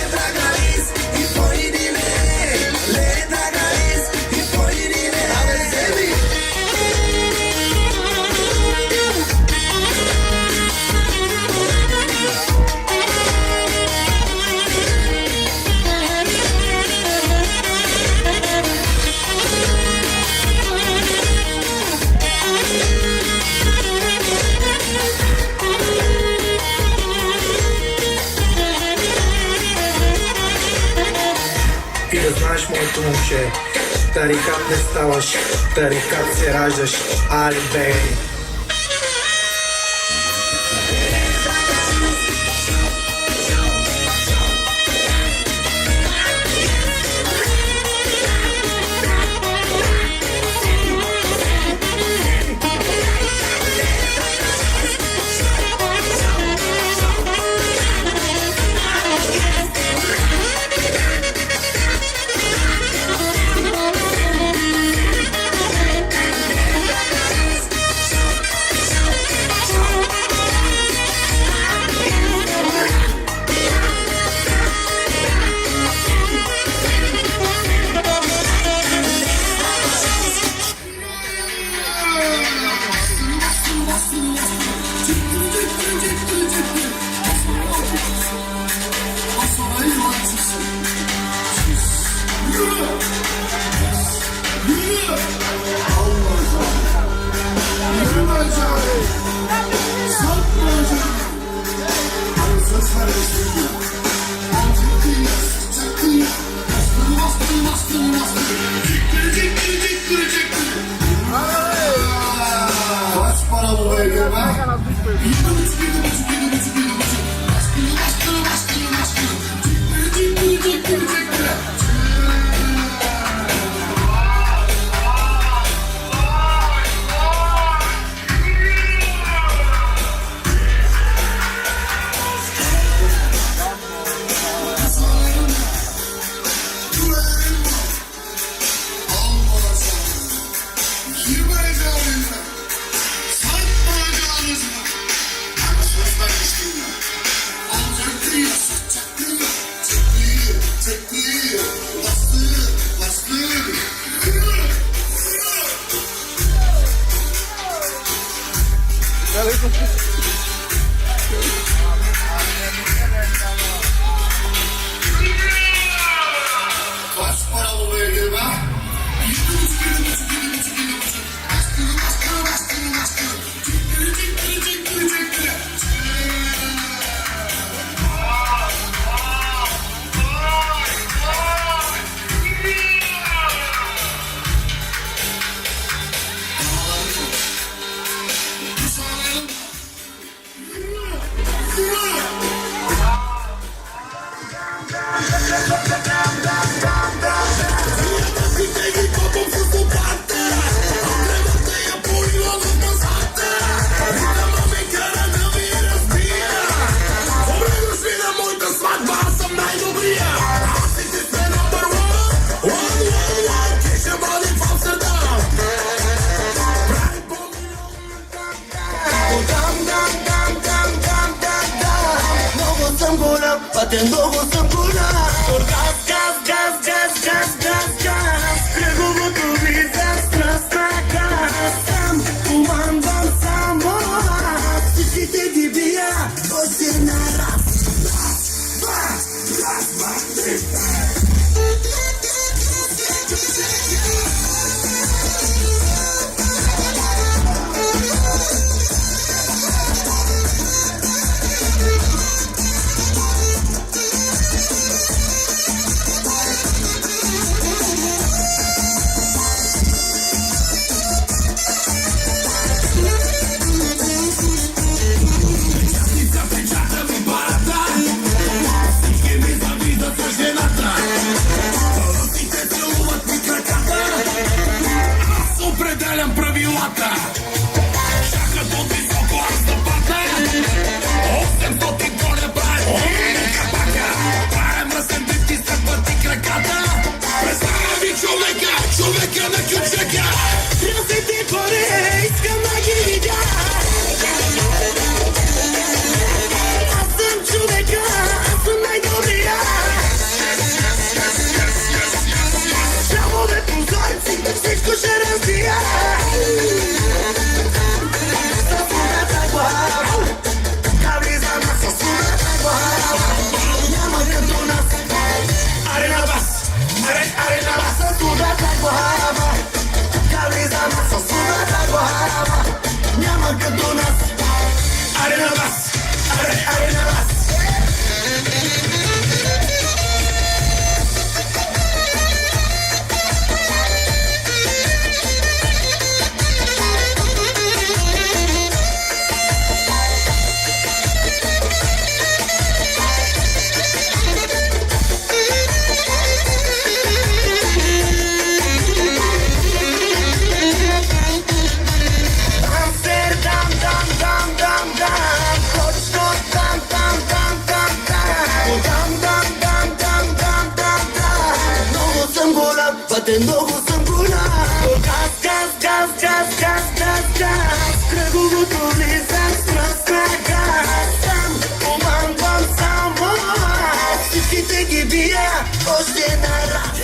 Dragalis, i twoje dile. И да знаеш, моето момче, тарикат не ставаш, тарикат се раждаш. Али бейби. Batendo sunt bună Gaz, gaz, gaz, gaz, gaz, gaz, gaz Krăgul tu liza strastra gaz Sam, umam, bam, samo Всичките ги бия още на рад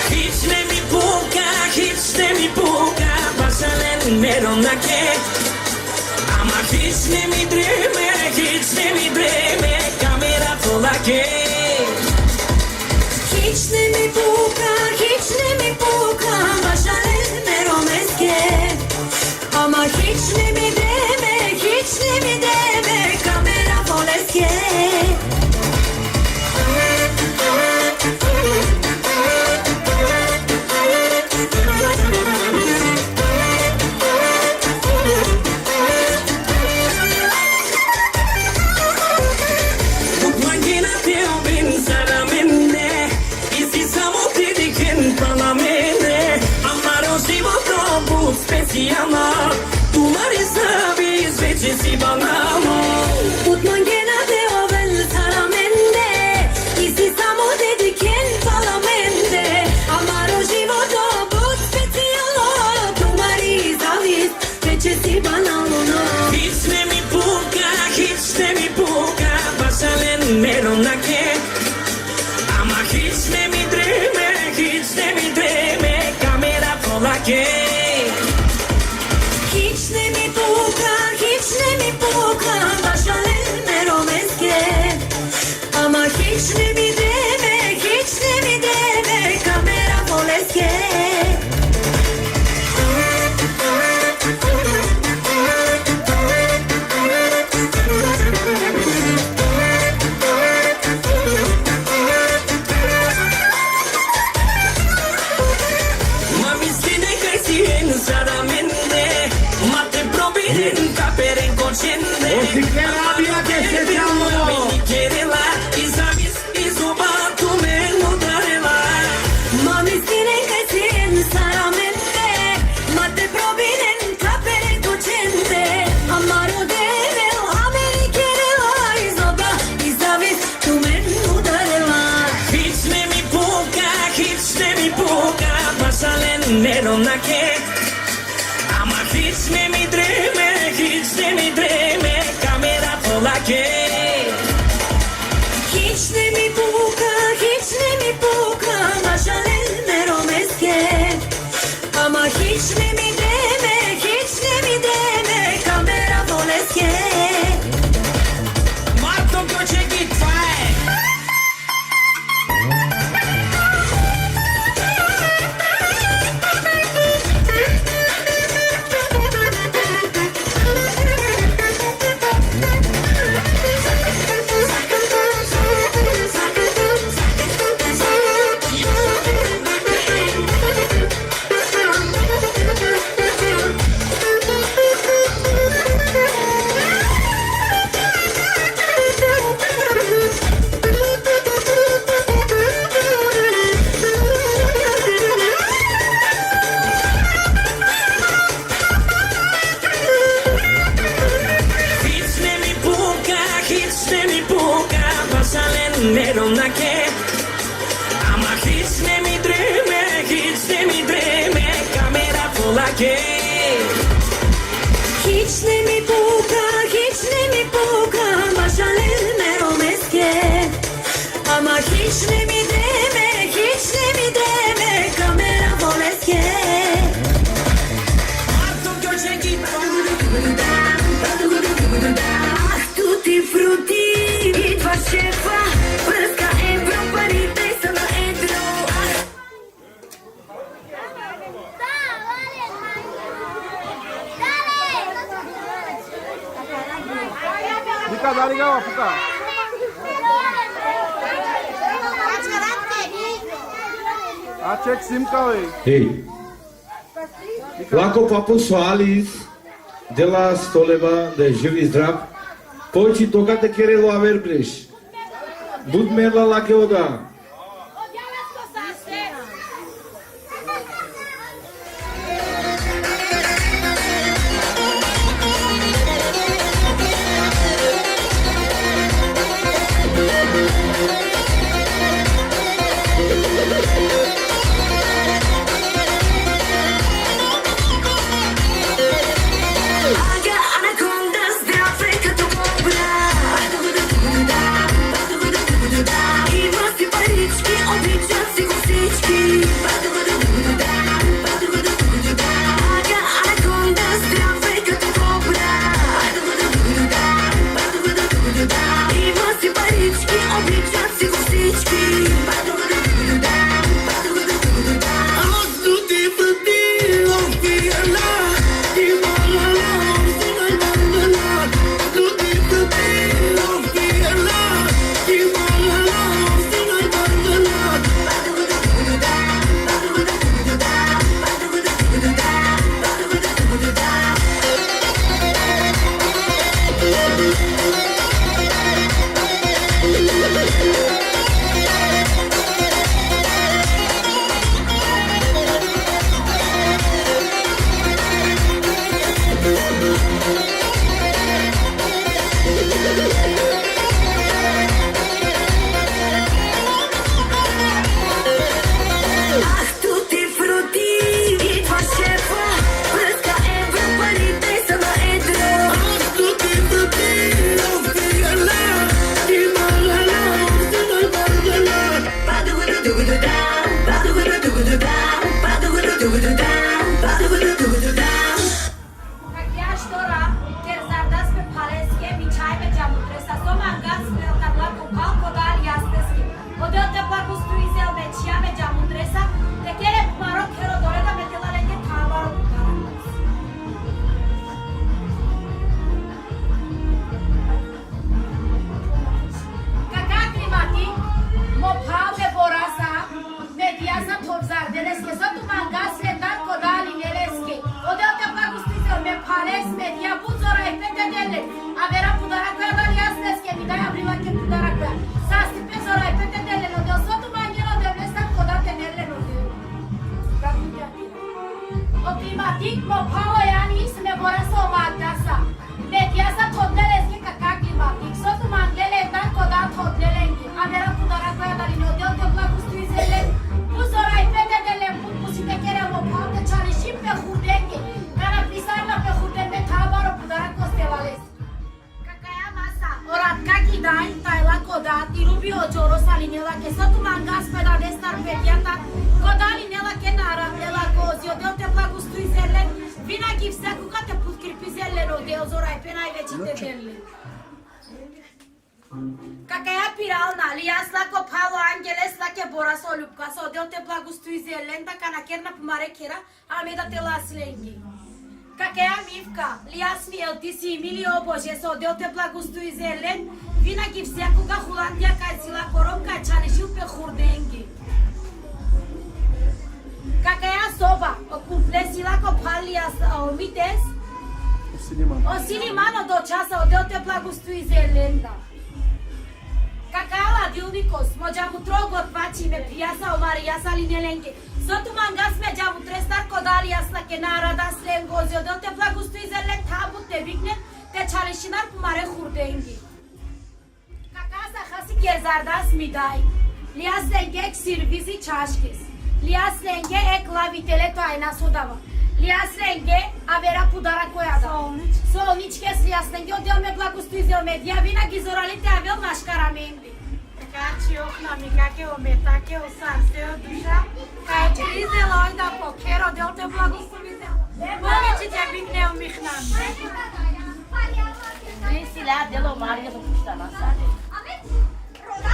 Хич не ми пука, хич не ми пука Пасален мером на ке Ама хич не ми дреме Камера тола ке Hiç ne mi puka Başarın merom eske Ama hiç ne mi deme Kamera fol eske Specijalna, tu mari sabis već si banalno Put mangena de ovel saramende I si samo dediken palamende Amaro životo bud specijalno Tu mari zavis već si banalno Hiç ne mi puka Pasalen merom na ke Ama hiç ne mi dreme Kamera pola ke Hiç ne mi puka Başarın merom eske Ama hiç ne mi deme Kamera fol eske Merom na ke Ama hiç ne mi dreme Kamera pola ke Hiç ne mi puka Başarın merom eske Ama hiç ne mi deme Kamera fol eske Marto Koçe git fai Merom na ke Ama hiç ne mi dreme Kamera pola ke Hiç ne mi puka Başarın merom eske Ama hiç ne mi deme Kamera fol eske Marto Koçe git Tutti frutti Idva šefa Prska Evropa Rite sa na Edro Fica, dá legal, fica. Acek Simca, ué. Hei, Laco Papo Soares, de la Stoleva, de Živi Zdrav, pojči toka te kerelo a verbreš. Bud merla lake oda. Какая пирална, лиас лако пало ангелес лаке борасо любкасо, дел те благостуй зелента, канакерна помаре кера, амеда те ласленги. Какая мивка, лиас ми елтиси милио божесо, дел те благостуй зелен, винаги всякога Холандия кайсила коромка чанишил пе хурденги. Какая соба, окумплесила копалиас омитес, Осилимано до часа, дел те благостуй зелента. Какала дилникос, можам утрогот вачи ме пияса омарияса линеленге. Соту мангас ме джам утрестар кодалияс на кенарада сленгозио, дел те благостуй зелен табут те викне, те чаришинар помаре хурденги. Какаса хаси кезардас мидай, лиас ленге ек сервизи чашкис, лиас ленге ек лавителе тайна содава. Lias lenge, avera pudara coiada. Solnici lias lenge, odel me благостуй зел медия, винаги зоралите авел машкараменди. Качи охна ми каке о метаке о сарсе о душа, качи изе лойда по керо дел те благостуй зел. Повече те бигне о михнам. Силя дело Марио со пуштанаса.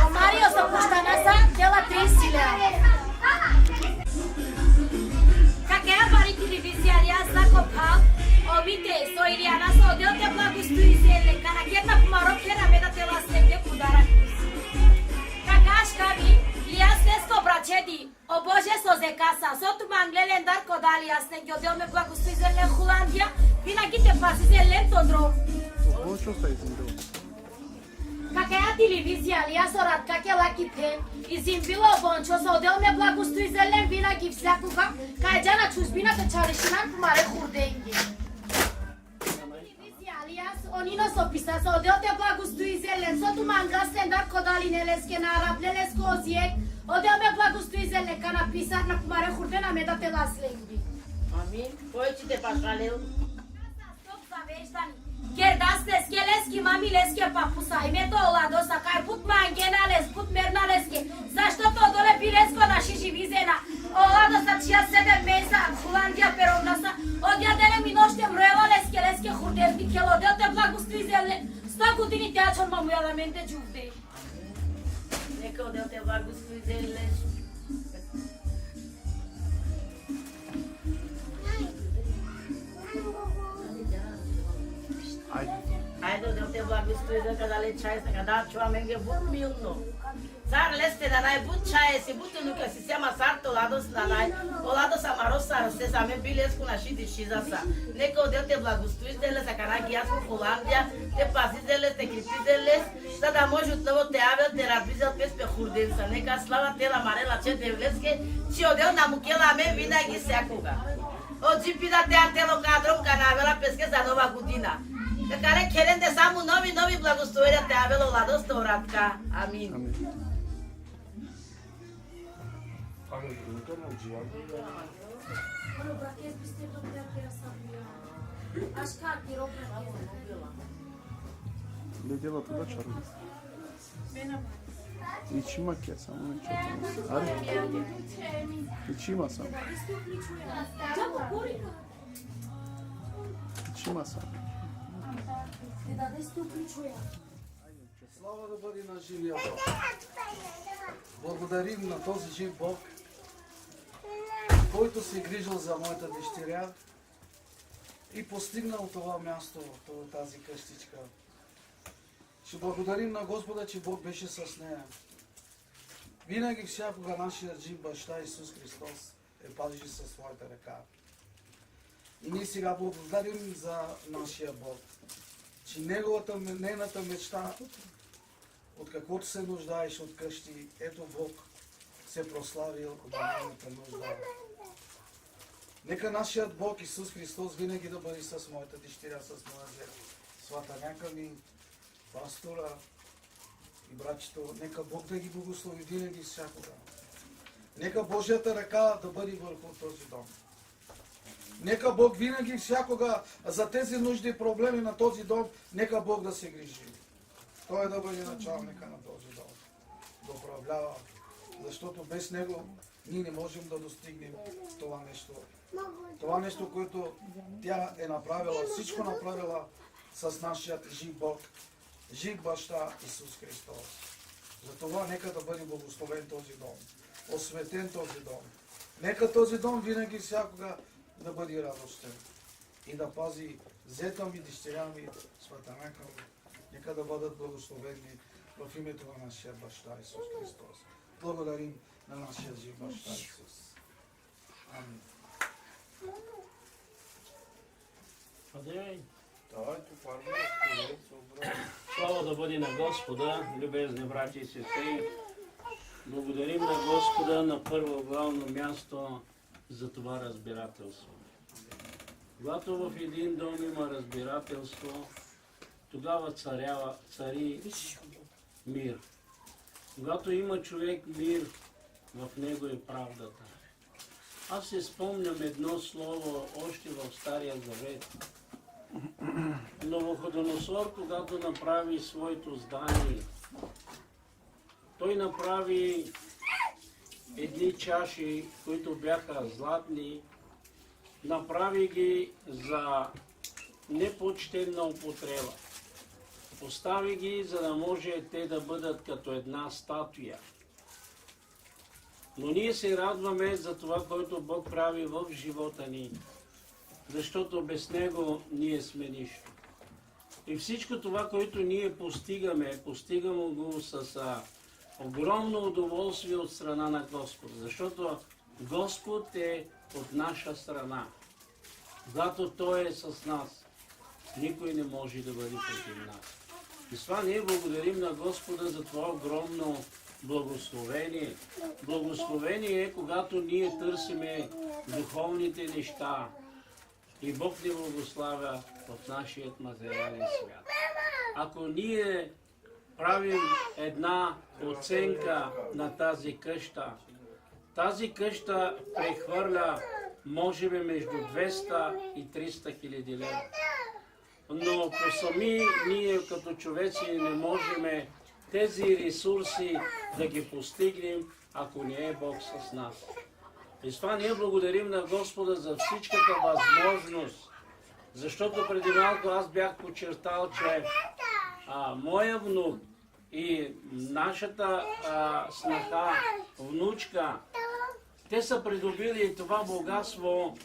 O Mario со пуштанаса дела 3 силя. Какая пари телевизия lias la copal, omite, so Iriana so deu te благостуй зеле, канакерна помаро кера меда те ласленге пудара. Какаш кави, lias lesco bracedi, o bože so zekasa, so tu manglele dar kodali aslenge, odel me благостуй зеле Холандия, винаги те паси зелен тондром. Какая телевизия lias орат каке лаки пен, изимбило бончо со odel me благостуй зелен винаги всякога, кајджана чужбина те чаришинан помаре хурденги. Alias, onino so pisa, so odel te благостуй зелен, со tu mangas лендар кодали нелеске на арабленес козиек, odel me благостуй зелен, кана писар на помаре хурдена меда те ласленги. Амин. Појчи те пашалел. Стоп завештани. Кердас леске лески, мами леске папуса, името оладоса, кај пут мангена лес, пут мерна леске, зашто то доле билеско на шишивизена, оладоса чија 7 меса, Холандија перовнаса, одја денем и ноштем роела леске хурдерки, кело дел те благостуй зелен, 100 години теачон маму јаламенте джувде. Нека одел те благостуй зелен. Айде да те благостуй за када ле чај се када чуа менге бут милно. Сар лесте на нај бут чај си бут нука си сема сарто ладос на нај. Оладо са мароса се саме билеску на шиди шизаса. Нека одел те благостуй деле за када гиас во Холандија, те пази деле, те крипи деле, за да може отново те авел те радвизел пес пе хурденца. Нека слава тела марела че девлеске, чи одел на мукела ме винаги секога. Оджи пида те антело кадром канавела песке за нова година. Какаре керенде само нови благословија те авело ладост оратка. Амин. Не дела туда чарли. Ничима ке, само не чувствам. Аре? Ничима съм. Ничима съм. Слава да бъде на живия Бог. Благодарим на този жив Бог, който се грижил за моята дъщеря и постигнал това място, тази къщичка. Ще благодарим на Господа, че Бог беше с нея. Винаги всякога нашия жив баща Исус Христос е пазеше със своята ръка. И ние сега благодарим за нашия Бог, че нейната мечта, от каквото се нуждаеш от къщи, ето Бог се прославил от нейната нужда. Нека нашият Бог Исус Христос винаги да бъде с моята дъщеря, с моя сватаняка ми, пастора и братчето. Нека Бог да ги благослови винаги всякога. Нека Божията ръка да бъде върху този дом. Нека Бог винаги всякога за тези нужди и проблеми на този дом, нека Бог да се грижи. Той да бъде началника на този дом, да управлява, защото без него ние не можем да достигнем това нещо. Това нещо, което тя е направила, всичко направила с нашият жив Бог, жив баща Исус Христос. Затова нека да бъде благословен този дом, осветен този дом. Нека този дом винаги всякога да бъде радостен и да пази зета ми, дъщеря ми, сватаняка ми. Нека да бъдат благословени в името на нашия баща Исус Христос. Благодарим на нашия жив баща Исус. Амин. Слава да бъде на Господа, любезни брати и сестри. Благодарим на Господа на първо главно място за това разбирателство. Когато в един дом има разбирателство, тогава цари мир. Когато има човек мир, в него е правдата. Аз се спомням едно слово още в Стария Завет. Навуходоносор, когато направи своето здание, той направи едни чаши, които бяха златни, направи ги за непочтенна употреба. Постави ги, за да може те да бъдат като една статуя. Но ние се радваме за това, което Бог прави в живота ни, защото без Него ние сме нищо. И всичко това, което ние постигаме го с огромно удоволствие от страна на Господа, защото Господ е от наша страна. Когато Той е с нас, никой не може да бъде против нас. И с това ние благодарим на Господа за това огромно благословение. Благословение е, когато ние търсиме духовните неща и Бог ни благославя в нашия материален свят. Ако ние правим една оценка на тази къща прехвърля може би между 200 и 300 хиляди лева. Но по сами ние като човеци не можем тези ресурси да ги постигнем, ако не е Бог с нас. И с това ние благодарим на Господа за всичката възможност, защото преди малко аз бях подчертал, че моя внук и нашата снаха, внучка, те са придобили това богатство,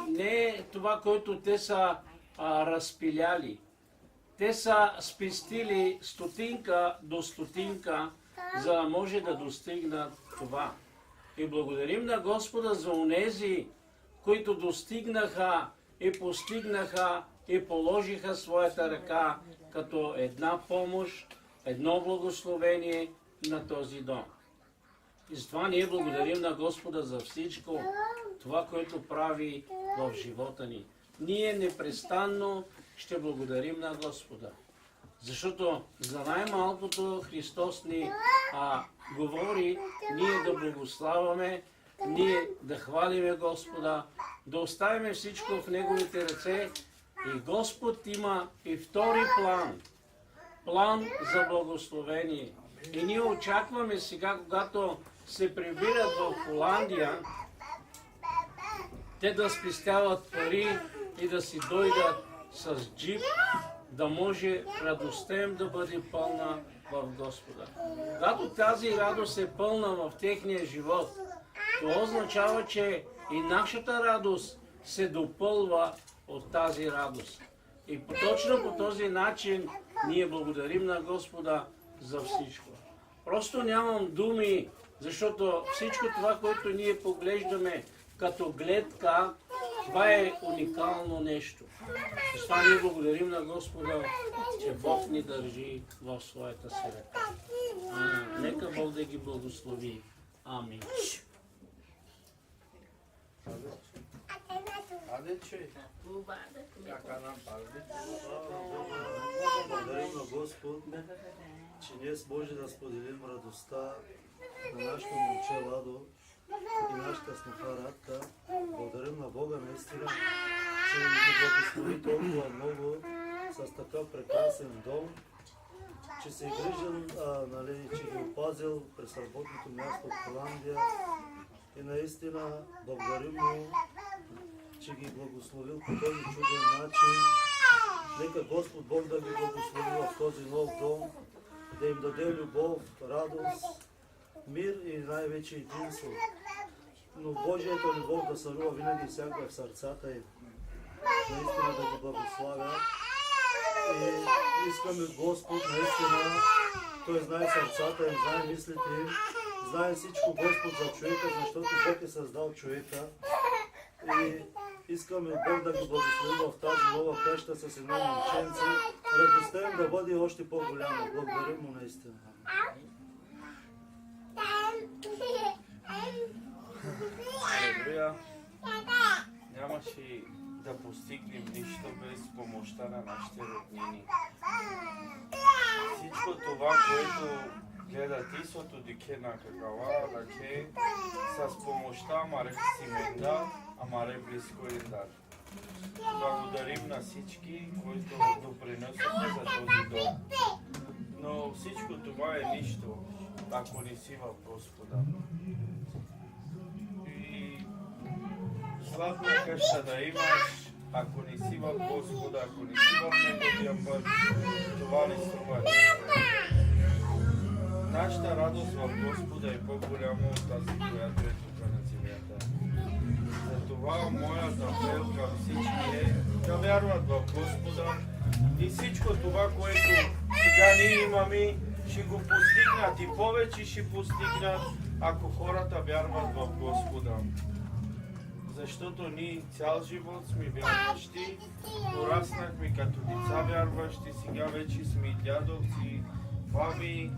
не това, което те са разпиляли. Те са спестили стотинка до стотинка, за да може да достигнат това. И благодарим на Господа за онези, които достигнаха и постигнаха и положиха своята ръка като една помощ, едно благословение на този дом. И затова ние благодарим на Господа за всичко това, което прави в живота ни. Ние непрестанно ще благодарим на Господа. Защото за най-малкото Христос ни говори ние да благославяме, ние да хвалиме Господа, да оставим всичко в Неговите ръце. И Господ има и втори план. План за благословение. И ние очакваме сега, когато се прибират в Холандия, те да спестяват пари и да си дойдат с джип, да може радостта им да бъде пълна в Господа. Когато тази радост е пълна в техния живот, това означава, че и нашата радост се допълва от тази радост. И точно по този начин ние благодарим на Господа за всичко. Просто нямам думи, защото всичко това, което ние поглеждаме като гледка, това е уникално нещо. С това ние благодарим на Господа, че Бог ни държи в своята си ръка. Нека Бог да ги благослови. Амин. Благодарим на Господ, че днес може да споделим радостта на нашето момче Ладо и нашата сноха Радка. Благодарим на Бога наистина, че ни благослови толкова много с такъв прекрасен дом, че се е грижен, че ги опазил през работното място в Холандия. И наистина благодарим му, че ги благословил по този чуден начин. Нека Господ Бог да ги благослови в този нов дом, да им даде любов, радост, мир и най-вече единство. Но Божието любов да царува винаги всяка в сърцата им. Наистина да го благославя. И искаме Господ наистина, Той знае сърцата им, знае мислите им, знае всичко Господ за човека, защото Бог е създал човека. И искаме Бог да ги благослови в тази нова къща с едно момченце. Радостта им да бъде още по-голяма. Благодарим му наистина. Алелуя. Нямаше да постигнем нищо без помощта на нашите роднини. Всичко това, което гледат Исото дике на какава, раке, с помощта Маре Сименда, а Маре близко Ендар. Благодарим на всички, които допринесоха за този дом. Но всичко това е нищо, ако не си в Господа. И славна къща да имаш, ако не си в Господа, ако не си в Неговия път, това не струва. Нашата радост в Господа е по-голяма от тази, която е тук на земята. Затова моят апел към всички е да вярват в Господа и всичко това, което сега ние имаме, ще го постигнат и повече ще постигнат, ако хората вярват в Господа. Защото ние цял живот сме вярващи, пораснахме като деца вярващи, сега вече сме и дядовци, баби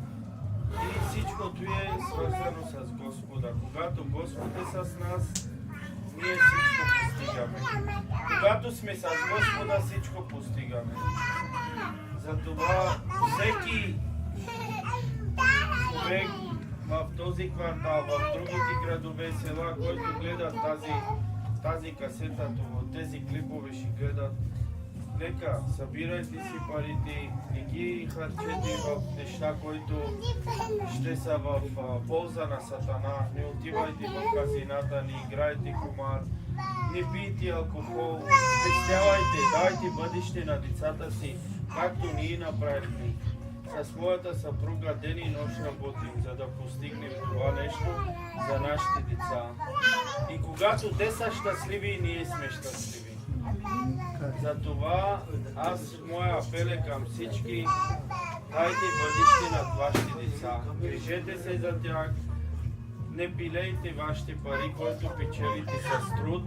и всичкото е свързано с Господа. Когато Господ е с нас, ние всичко постигаме. Когато сме с Господа, всичко постигаме. Затова всеки човек в този квартал, в другите градове, села, който гледат тази касета, тези клипове ще гледат, нека събирайте си парите, не ги харчете в неща, които ще са в полза на Сатана. Не отивайте в казината, не играйте комар, не пийте алкохол, спестявайте, дайте бъдеще на децата си, както ние направихме. С моята съпруга ден и нощ работим, за да постигнем това нещо за нашите деца. И когато те са щастливи, ние сме щастливи. Затова моя апел е към всички, дайте бъдеще над вашите деца. Грижете се за тях, не пилейте вашите пари, които печелите с труд,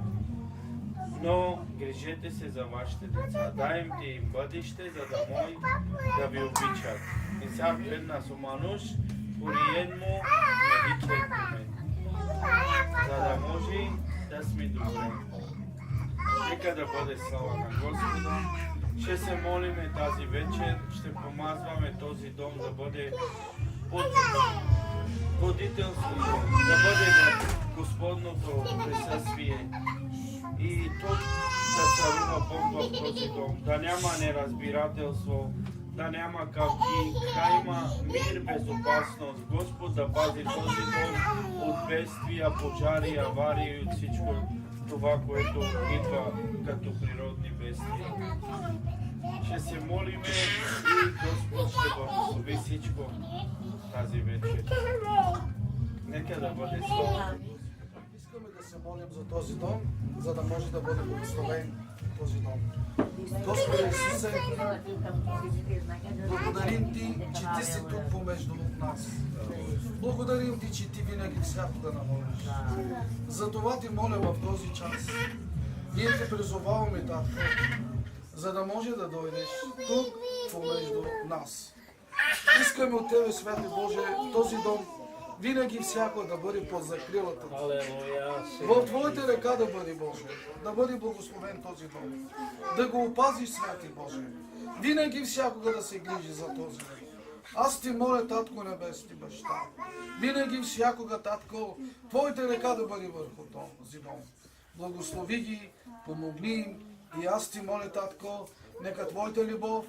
но грижете се за вашите деца. Дайте им бъдеще, за да може да ви обичат. И сега пред нас омануш, пориен му, навичай мен. За да може да сме добре. Нека да бъде слава на Господа. Ще се молиме тази вечер, ще помазваме този дом да бъде под водителство, да бъде на Господното присъствие. И тук да царува Бог в този дом, да няма неразбирателство, да няма капки, да има мир, безопасност. Господ да пази този дом от бедствия, пожари, аварии и от всичко това, което идва като природни бедствия. Ще се молиме и Господ ще благослови всичко тази вечер. Нека да бъде слово. Искаме да се молим за този дом, за да може да бъде благословен този дом. Господи Исусе, благодарим Ти, че Ти си тук помежду нас. Благодарим Ти, че Ти винаги всякога намолиш. Затова Ти моля в този час. Ние Те призоваваме, Татко, за да може да дойдеш тук помежду нас. Искаме от Тебе, Святи Боже, този дом винаги всяко да бъде под закрилата. В Твоите ръка да бъде, Боже. Да бъде благословен този дом. Да го опазиш, Святи Боже. Винаги всякога да се грижи за този дом. Аз Ти моля, Татко Небесни Баща. Винаги всякога, Татко, Твоите ръка да бъде върху този дом. Благослови ги, помогни им. И аз Ти моля, Татко, нека Твоята любов,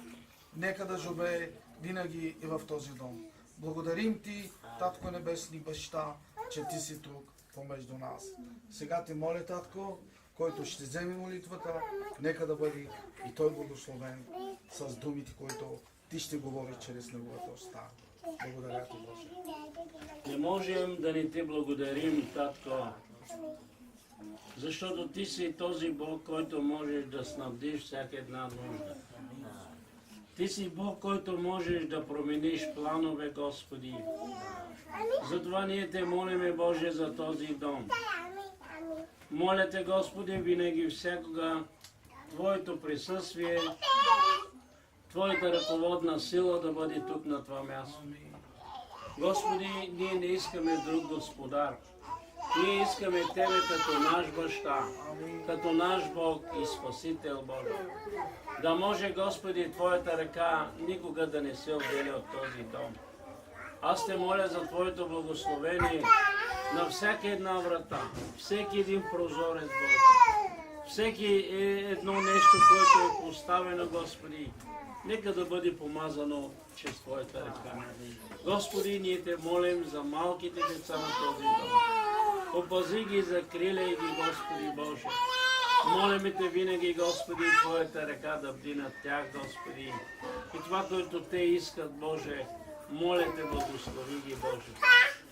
нека да живее винаги и в този дом. Благодарим Ти, Татко Небесни Баща, че Ти си тук помежду нас. Сега Ти моля, Татко, който ще вземе молитвата, нека да бъде и той благословен с думите, които Ти ще говори чрез Неговата уста. Благодаря Ти, Боже. Не можем да не Ти благодарим, Татко, защото Ти си този Бог, който можеш да снабдиш всяка една нужда. Ти си Бог, който можеш да промениш планове, Господи. Затова ние Те молиме, Боже, за този дом. Моля Те, Господи, винаги всякога Твоето присъствие, Твоята ръководна сила да бъде тук на това място. Господи, ние не искаме друг господар. Ние искаме Тебе като наш баща, като наш Бог и Спасител, Боже. Да може, Господи, Твоята ръка никога да не се отделя от този дом. Аз Те моля за Твоето благословение на всяка една врата, всеки един прозорец, Боже. Всеки едно нещо, което е поставено, Господи, нека да бъде помазано чрез Твоята ръка. Господи, ние Те молим за малките деца на този дом. Опази ги, закриляй ги, Господи Боже. Молиме Те винаги, Господи, Твоята ръка да бди над тях, Господи. И това, което Те искат, Боже, моля Те, благослови ги, Боже.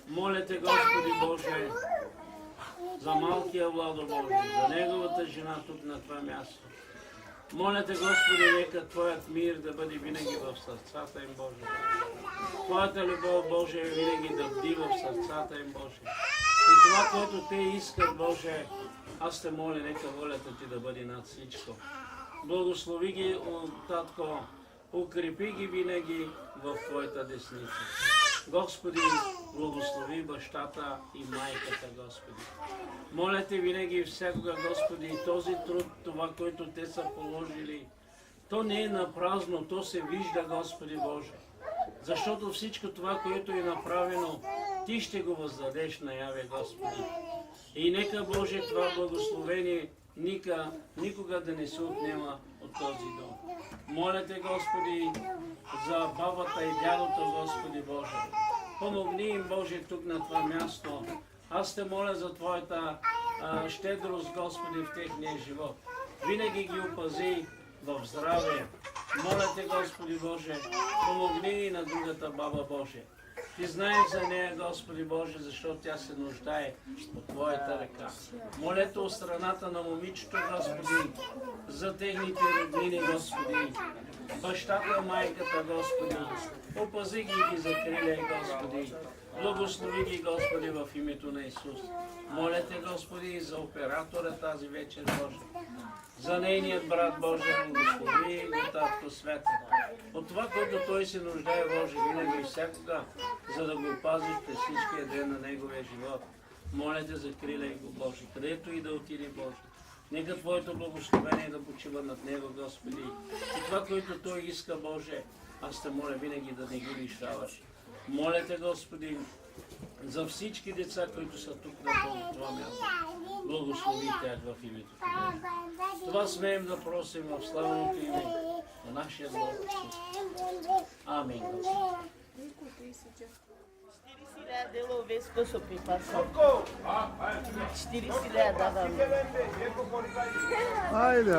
Моля Те, Господи Боже, за малкия Владо, Боже, за неговата жена тук на това място. Моля Те, Господи, нека Твоят мир да бъде винаги в сърцата им, Боже. Твоята любов, Боже, винаги да бди в сърцата им, Боже. И това, което Те искат, Боже, аз Те моля, нека волята Ти да бъде над всичко. Благослови ги, Татко, укрепи ги винаги в Твоята десница. Господи, благослови бащата и майката, Господи. Моля Те винаги и всякога, Господи, този труд, това, което те са положили, то не е напразно, то се вижда, Господи Боже. Защото всичко това, което е направено, Ти ще го въздадеш наяве, Господи. И нека, Боже, това благословение никога да не се отнема от този дом. Моля Те, Господи, за бабата и дядото, Господи Боже. Помогни им, Боже, тук на това място. Аз Те моля за Твоята щедрост, Господи, в техния живот. Винаги ги опази в здраве. Моля Те, Господи Боже, помогни и на другата баба, Боже. Ти знаеш за нея, Господи Боже, защото тя се нуждае от Твоята ръка. Моля Те от страната на момичето, Господи, за техните роднини, Господи. Бащата, майката, Господи, опази ги и ги закриляй, Господи. Благослови ги, Господи, в името на Исус. Моля Те, Господи, за оператора тази вечер, Боже. За нейният брат, Боже, благослови го, Татко Святи. От това, което той се нуждае, Боже, винаги и всякога, за да го опазиш през всичкия ден на неговия живот. Моля Те, закриляй го, Боже, където и да отиде, Боже. Нека Твоето благословение да почива над него, Господи. И това, което той иска, Боже, аз Те моля винаги да не ги лишаваш. Моля Те, Господи, за всички деца, които са тук на това място. Благослови тях в името Ти. Това смеем да просим в славното име на нашия Бог. Амин. 40 дело веско со пипаса. 40 давам. Айде,